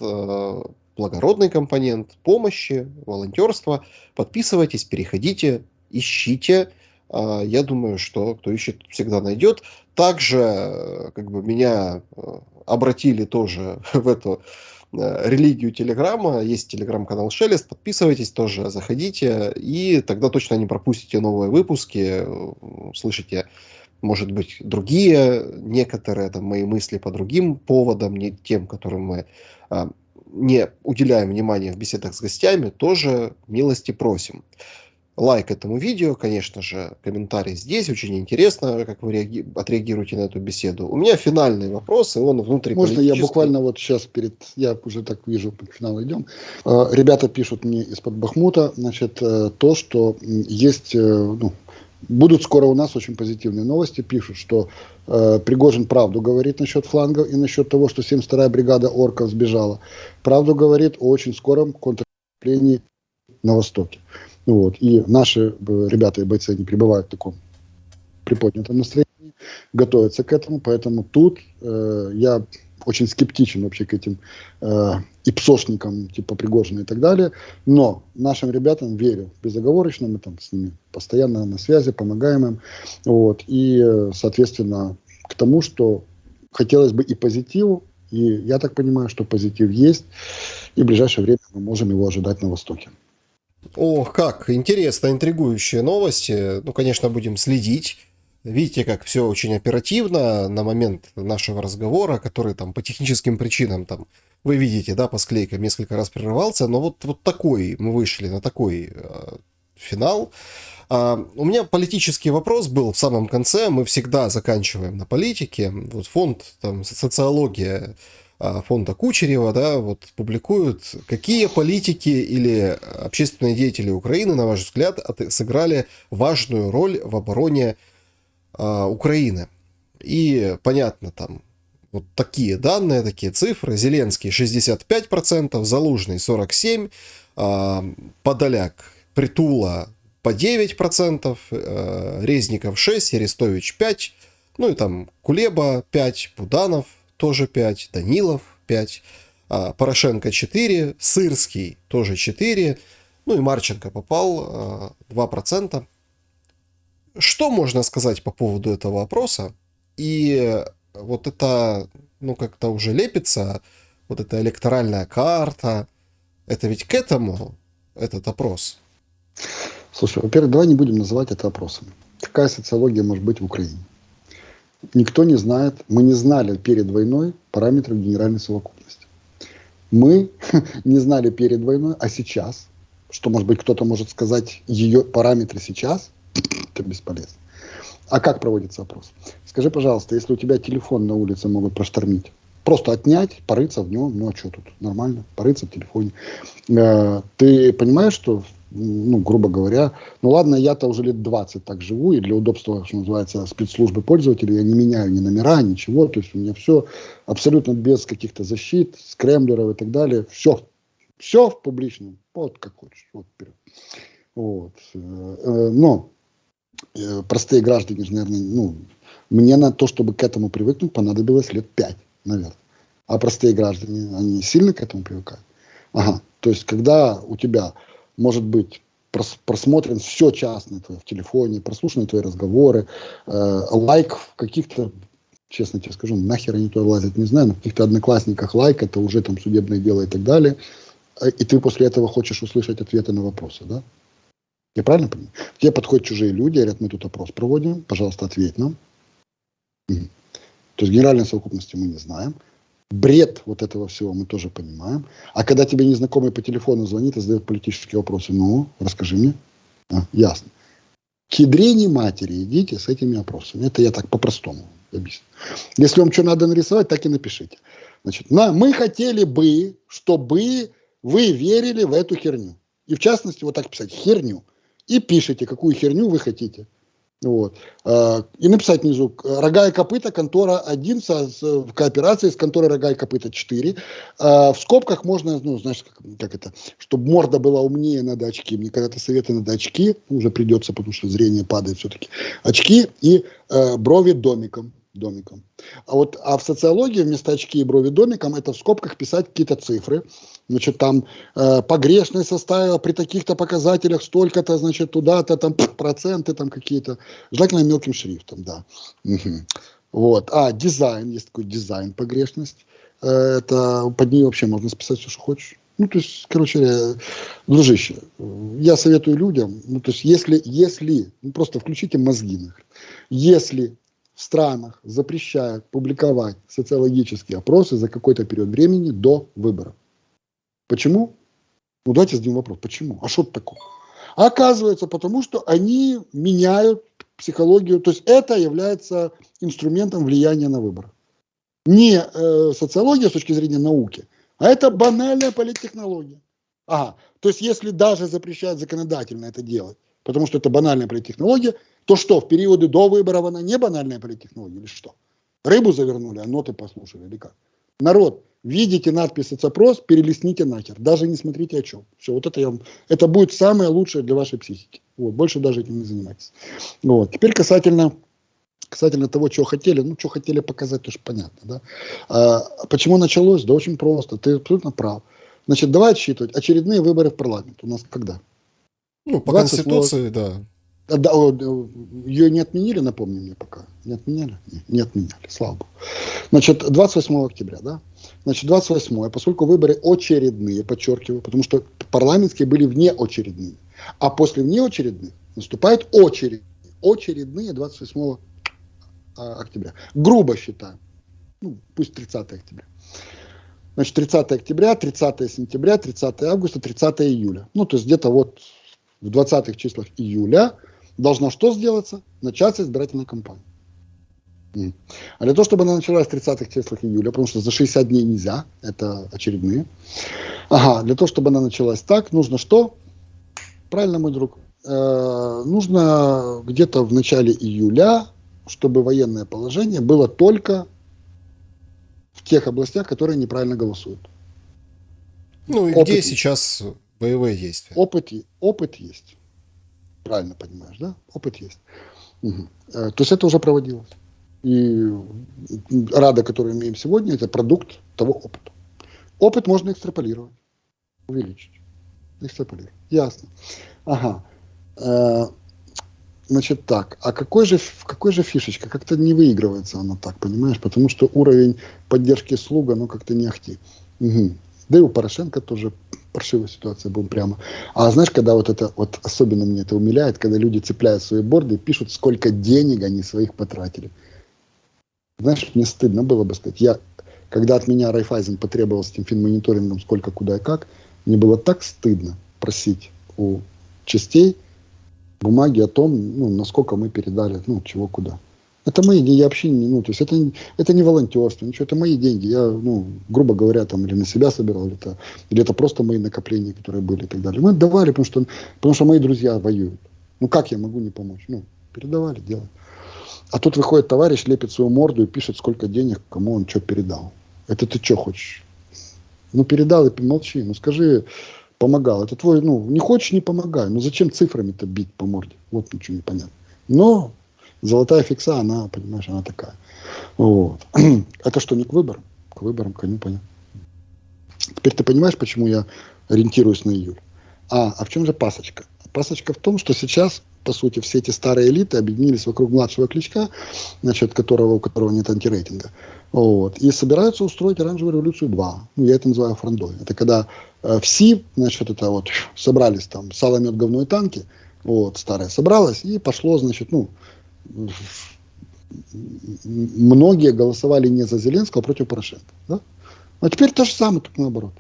благородный компонент помощи, волонтерства. Подписывайтесь, переходите, ищите. Я думаю, что кто ищет, всегда найдет. Также меня обратили тоже в эту религию Телеграма. Есть телеграм-канал Шелест. Подписывайтесь тоже, заходите. И тогда точно не пропустите новые выпуски. Слышите, может быть, другие некоторые мои мысли по другим поводам, не тем, которым мы не уделяем внимания в беседах с гостями, тоже милости просим. Лайк этому видео, конечно же, комментарий здесь. Очень интересно, как вы отреагируете на эту беседу. У меня финальный вопрос, и он внутриполитический. Можно я буквально сейчас я уже так вижу, к финалу идем. Ребята пишут мне из-под Бахмута, то, что есть, будут скоро у нас очень позитивные новости. Пишут, что Пригожин правду говорит насчет флангов и насчет того, что 72-я бригада орков сбежала. Правду говорит о очень скором контрнаступлении на востоке. И наши ребята и бойцы, они пребывают в таком приподнятом настроении, готовятся к этому. Поэтому тут я очень скептичен вообще к этим ипсошникам типа Пригожина и так далее. Но нашим ребятам верю безоговорочно. Мы там с ними постоянно на связи, помогаем им. И, соответственно, к тому, что хотелось бы и позитиву. И я так понимаю, что позитив есть. И в ближайшее время мы можем его ожидать на Востоке. Ох, как интересно, интригующие новости. Конечно, будем следить. Видите, как все очень оперативно на момент нашего разговора, который по техническим причинам вы видите, по склейкам несколько раз прерывался, но вот такой мы вышли на такой финал. У меня политический вопрос был в самом конце. Мы всегда заканчиваем на политике. Фонд социология фонда Кучерева, публикуют, какие политики или общественные деятели Украины, на ваш взгляд, сыграли важную роль в обороне Украины. И понятно, такие данные, такие цифры. Зеленский 65%, Залужный 47%, Подоляк, Притула по 9%, Резников 6%, Арестович 5%, Кулеба 5%, Буданов тоже 5, Данилов 5, Порошенко 4, Сырский тоже 4, и Марченко попал 2%. Что можно сказать по поводу этого вопроса? И это, как-то уже лепится, эта электоральная карта, это ведь к этому этот опрос? Слушай, во-первых, давай не будем называть это опросом. Какая социология может быть в Украине? Никто не знает, мы не знали перед войной параметров генеральной совокупности. Мы не знали перед войной, а сейчас, что, может быть, кто-то может сказать ее параметры сейчас, это бесполезно. А как проводится опрос? Скажи, пожалуйста, если у тебя телефон на улице могут проштормить, просто отнять, порыться в нем, ну а что тут, нормально, порыться в телефоне. Ты понимаешь, что, ну, грубо говоря, ну ладно, я-то уже лет 20 так живу, и для удобства, что называется, спецслужбы пользователей, я не меняю ни номера, ничего, то есть у меня все абсолютно без каких-то защит, скрэмблеров и так далее, все в публичном, вот как хочешь, вот вперед. Вот. Но простые граждане же, наверное, ну, мне на то, чтобы к этому привыкнуть, понадобилось лет 5, наверное. А простые граждане, они сильно к этому привыкают? Ага. То есть, когда у тебя может быть просмотрен все частное твое в телефоне, прослушаны твои разговоры, лайк в каких-то, честно тебе скажу, нахер они туда влазят, не знаю, на каких-то одноклассниках лайк, это уже там судебное дело и так далее. И ты после этого хочешь услышать ответы на вопросы, да? Я правильно понимаю? К тебе подходят чужие люди, говорят, мы тут опрос проводим, пожалуйста, ответь нам. То есть генеральной совокупности мы не знаем. Бред вот этого всего мы тоже понимаем. А когда тебе незнакомый по телефону звонит и задает политические вопросы, ну, расскажи мне. Ясно. К ядрене матери идите с этими опросами. Это я так по-простому объясню. Если вам что надо нарисовать, так и напишите. Значит, мы хотели бы, чтобы вы верили в эту херню. И в частности, вот так писать, херню. И пишите, какую херню вы хотите. Вот. И написать внизу, рога и копыта, контора 1 в кооперации с конторой рога и копыта 4. В скобках можно, ну, знаешь, как это, чтобы морда была умнее, надо очки. Мне когда-то советы, надо очки, уже придется, потому что зрение падает все-таки. Очки и брови домиком. А в социологии вместо очки и брови домиком это в скобках писать какие-то цифры. Значит, там погрешность составила при таких-то показателях столько-то, значит, туда-то, там проценты там какие-то. Желательно мелким шрифтом, да. Угу. Вот. Дизайн, есть такой дизайн погрешность. Это под ней вообще можно списать все, что хочешь. Ну, то есть, короче говоря, дружище, я советую людям, ну, то есть, если ну, просто включите мозги нахрен. Если в странах запрещают публиковать социологические опросы за какой-то период времени до выборов. Почему? Ну, давайте зададим вопрос. Почему? А что такое? Оказывается, потому что они меняют психологию. То есть это является инструментом влияния на выборы. Не социология с точки зрения науки, а это банальная политтехнология. То есть если даже запрещают законодательно это делать, потому что это банальная политтехнология, то что, в периоды до выборов она не банальная политтехнология или что? Рыбу завернули, а ноты послушали или как? Народ, видите надпись «Соцопрос», перелистните нахер. Даже не смотрите о чем. Все, вот это будет самое лучшее для вашей психики. Вот, больше даже этим не занимайтесь. Вот. Теперь касательно того, чего хотели. Ну, что хотели показать, тоже понятно. Да? Почему началось? Да очень просто. Ты абсолютно прав. Значит, давай отсчитывать. Очередные выборы в парламент. У нас когда? Ну, по Конституции, да. Ее не отменили, напомни мне пока. Не отменяли? Не отменяли, слава богу. Значит, 28 октября, да? Значит, 28, поскольку выборы очередные, подчеркиваю, потому что парламентские были внеочередные, а после внеочередных наступает очередь. Очередные 28 октября. Грубо считаю. Ну, пусть 30 октября. Значит, 30 октября, 30 сентября, 30 августа, 30 июля. Ну, то есть где-то вот в 20-х числах июля должна что сделаться? Начаться избирательная кампания. А для того, чтобы она началась в 30-х числах июля, потому что за 60 дней нельзя, это очередные. Для того, чтобы она началась так, нужно что? Правильно, мой друг. Нужно где-то в начале июля, чтобы военное положение было только в тех областях, которые неправильно голосуют. Ну и где сейчас боевые действия? Опыт есть. Правильно понимаешь, да? Опыт есть. То есть это уже проводилось. И Рада, которую имеем сегодня, это продукт того опыта. Опыт можно экстраполировать, увеличить. Экстраполировать. Ясно. Значит так, какой же фишечка? Как-то не выигрывается она так, понимаешь? Потому что уровень поддержки слуга, ну как-то не ахти. Да и у Порошенко тоже паршивая ситуация, будем прямо. А знаешь, когда вот это, вот особенно меня это умиляет, когда люди цепляют свои борды и пишут, сколько денег они своих потратили. Знаешь, мне стыдно было бы сказать. Когда от меня Райфайзен потребовал с этим финмониторингом сколько, куда и как, мне было так стыдно просить у частей бумаги о том, ну, насколько мы передали, ну, чего куда. Это мои деньги, я вообще не, ну, то есть это не волонтерство, ничего, это мои деньги. Я, ну, грубо говоря, там, или на себя собирал, или это просто мои накопления, которые были и так далее. Мы отдавали, потому что мои друзья воюют. Ну, как я могу не помочь? Ну, передавали, делали. А тут выходит товарищ, лепит свою морду и пишет, сколько денег, кому он что передал. Это ты что хочешь? Ну, передал и молчи. Ну, скажи, помогал. Это твой, ну, не хочешь, не помогай. Ну, зачем цифрами-то бить по морде? Вот ничего не понятно. Но золотая фикса, она, понимаешь, она такая. Вот. Это что, не к выборам? К выборам, коню понятно. Теперь ты понимаешь, почему я ориентируюсь на июль? А в чем же пасочка? Пасочка в том, что сейчас, по сути, все эти старые элиты объединились вокруг младшего Кличка, значит, у которого нет антирейтинга. Вот, и собираются устроить оранжевую революцию 2. Ну, я это называю фрондой. Это когда все, значит, это вот собрались там, сало, мед, говно и танки, вот, старое собралось, и пошло, значит, ну, многие голосовали не за Зеленского, а против Порошенко. Да? А теперь то же самое, только наоборот.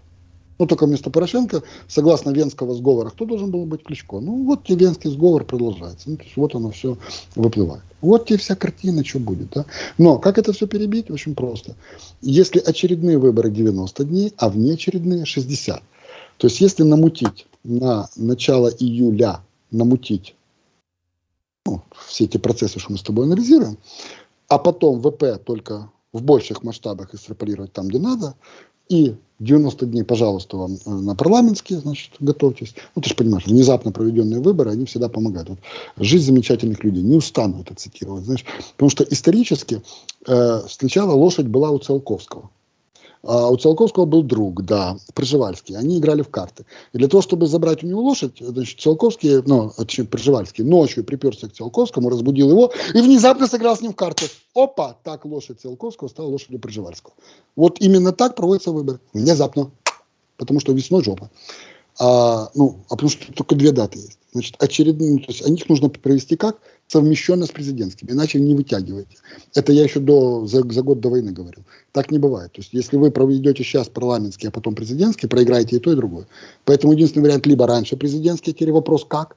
Ну, только вместо Порошенко, согласно Венского сговора, кто должен был быть Кличко? Ну, вот тебе Венский сговор продолжается. Ну, то есть вот оно все выплывает. Вот тебе вся картина, что будет. Да? Но как это все перебить? Очень просто. Если очередные выборы 90 дней, а внеочередные 60. То есть если намутить на начало июля, намутить, ну, все эти процессы, что мы с тобой анализируем, а потом ВП только в больших масштабах экстраполировать там, где надо, и 90 дней, пожалуйста, вам на парламентские, значит, готовьтесь. Ну, ты же понимаешь, внезапно проведенные выборы, они всегда помогают. Вот, жизнь замечательных людей. Не устану это цитировать, знаешь. Потому что исторически сначала лошадь была у Циолковского. А у Циолковского был друг, да, Пржевальский. Они играли в карты. И для того, чтобы забрать у него лошадь, значит, Циолковский, ну, точнее, Пржевальский, ночью приперся к Циолковскому, разбудил его и внезапно сыграл с ним в карты. Опа! Так лошадь Циолковского стала лошадью Пржевальского. Вот именно так проводятся выборы. Внезапно. Потому что весной жопа. Потому что только две даты есть. Значит, очередные, то есть, их нужно провести как? Совмещенно с президентскими, иначе не вытягиваете. Это я еще за год до войны говорил. Так не бывает. То есть, если вы проведете сейчас парламентский, а потом президентский, проиграете и то, и другое. Поэтому единственный вариант либо раньше президентский, теперь вопрос как,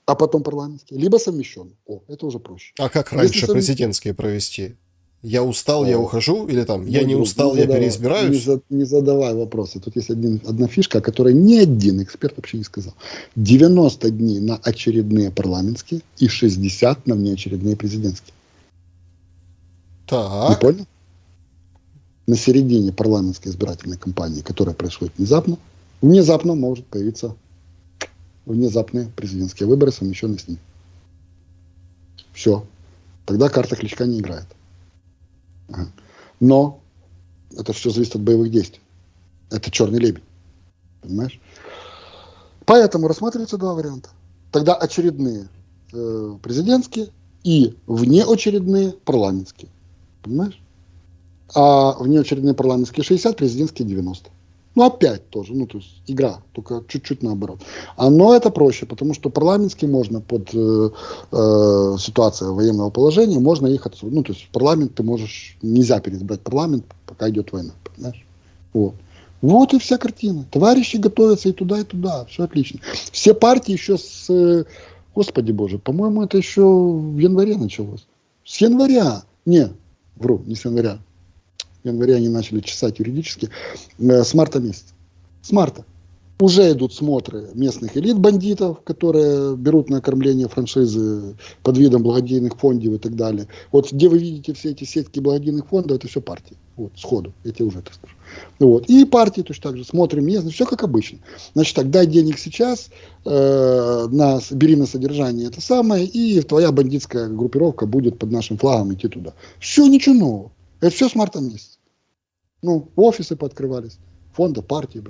а потом парламентский, либо совмещенно. Это уже проще. А как раньше президентские провести? Я устал, я ухожу, или там, я не устал, я переизбираюсь? Не задавай вопросы. Тут есть одна фишка, о которой ни один эксперт вообще не сказал. 90 дней на очередные парламентские и 60 на внеочередные президентские. Так. Не понял? На середине парламентской избирательной кампании, которая происходит внезапно может появиться внезапные президентские выборы, совмещенные с ними. Все. Тогда карта Кличка не играет. Но это все зависит от боевых действий. Это черный лебедь. Понимаешь? Поэтому рассматриваются два варианта. Тогда очередные президентские и внеочередные парламентские. Понимаешь? А внеочередные парламентские 60, президентские 90. Ну, опять тоже. Ну, то есть игра, только чуть-чуть наоборот. Но это проще, потому что парламентские можно под ситуацией военного положения, можно их отсюда. Ну, то есть парламент ты можешь, нельзя переизбрать парламент, пока идет война. Понимаешь? Вот и вся картина. Товарищи готовятся и туда, и туда. Все отлично. Все партии еще Господи Боже, по-моему, это еще в январе началось. С января. Не с января. В январе они начали чесать юридически. С марта месяца. С марта. Уже идут смотры местных элит-бандитов, которые берут на кормление франшизы под видом благодейных фондов и так далее. Вот где вы видите все эти сетки благодейных фондов, это все партии. Вот, сходу. Я тебе уже это скажу. Вот. И партии точно так же. Смотрим местные. Все как обычно. Значит так, дай денег сейчас, бери на содержание это самое, и твоя бандитская группировка будет под нашим флагом идти туда. Все, ничего нового. Это все с марта месяца. Офисы пооткрывались, фонды, партии,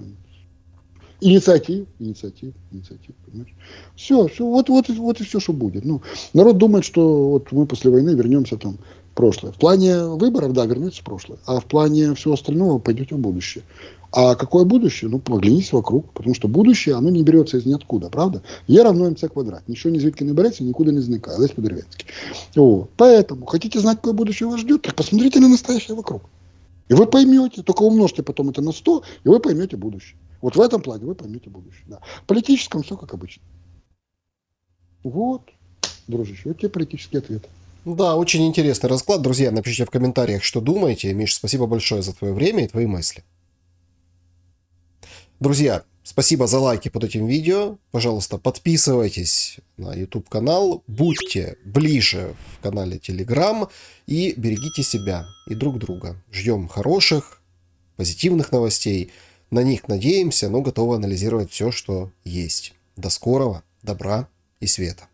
инициатив, понимаешь? Все, вот и все, что будет. Народ думает, что вот мы после войны вернемся там прошлое. В плане выборов, да, вернетесь в прошлое. А в плане всего остального пойдете в будущее. А какое будущее? Ну, поглянитесь вокруг. Потому что будущее, оно не берется из ниоткуда, правда? Е равно МЦ квадрат. Ничего не звідки не берется, никуда не зникає. Лесь Подеревянский. Вот. Поэтому, хотите знать, какое будущее вас ждет, так посмотрите на настоящее вокруг. И вы поймете, только умножьте потом это на 100, и вы поймете будущее. Вот в этом плане вы поймете будущее. Да. В политическом все как обычно. Вот, дружище, вот тебе политический ответ. Да, очень интересный расклад. Друзья, напишите в комментариях, что думаете. Миш, спасибо большое за твое время и твои мысли. Друзья, спасибо за лайки под этим видео. Пожалуйста, подписывайтесь на YouTube-канал, будьте ближе в канале Telegram и берегите себя и друг друга. Ждем хороших, позитивных новостей. На них надеемся, но готовы анализировать все, что есть. До скорого, добра и света.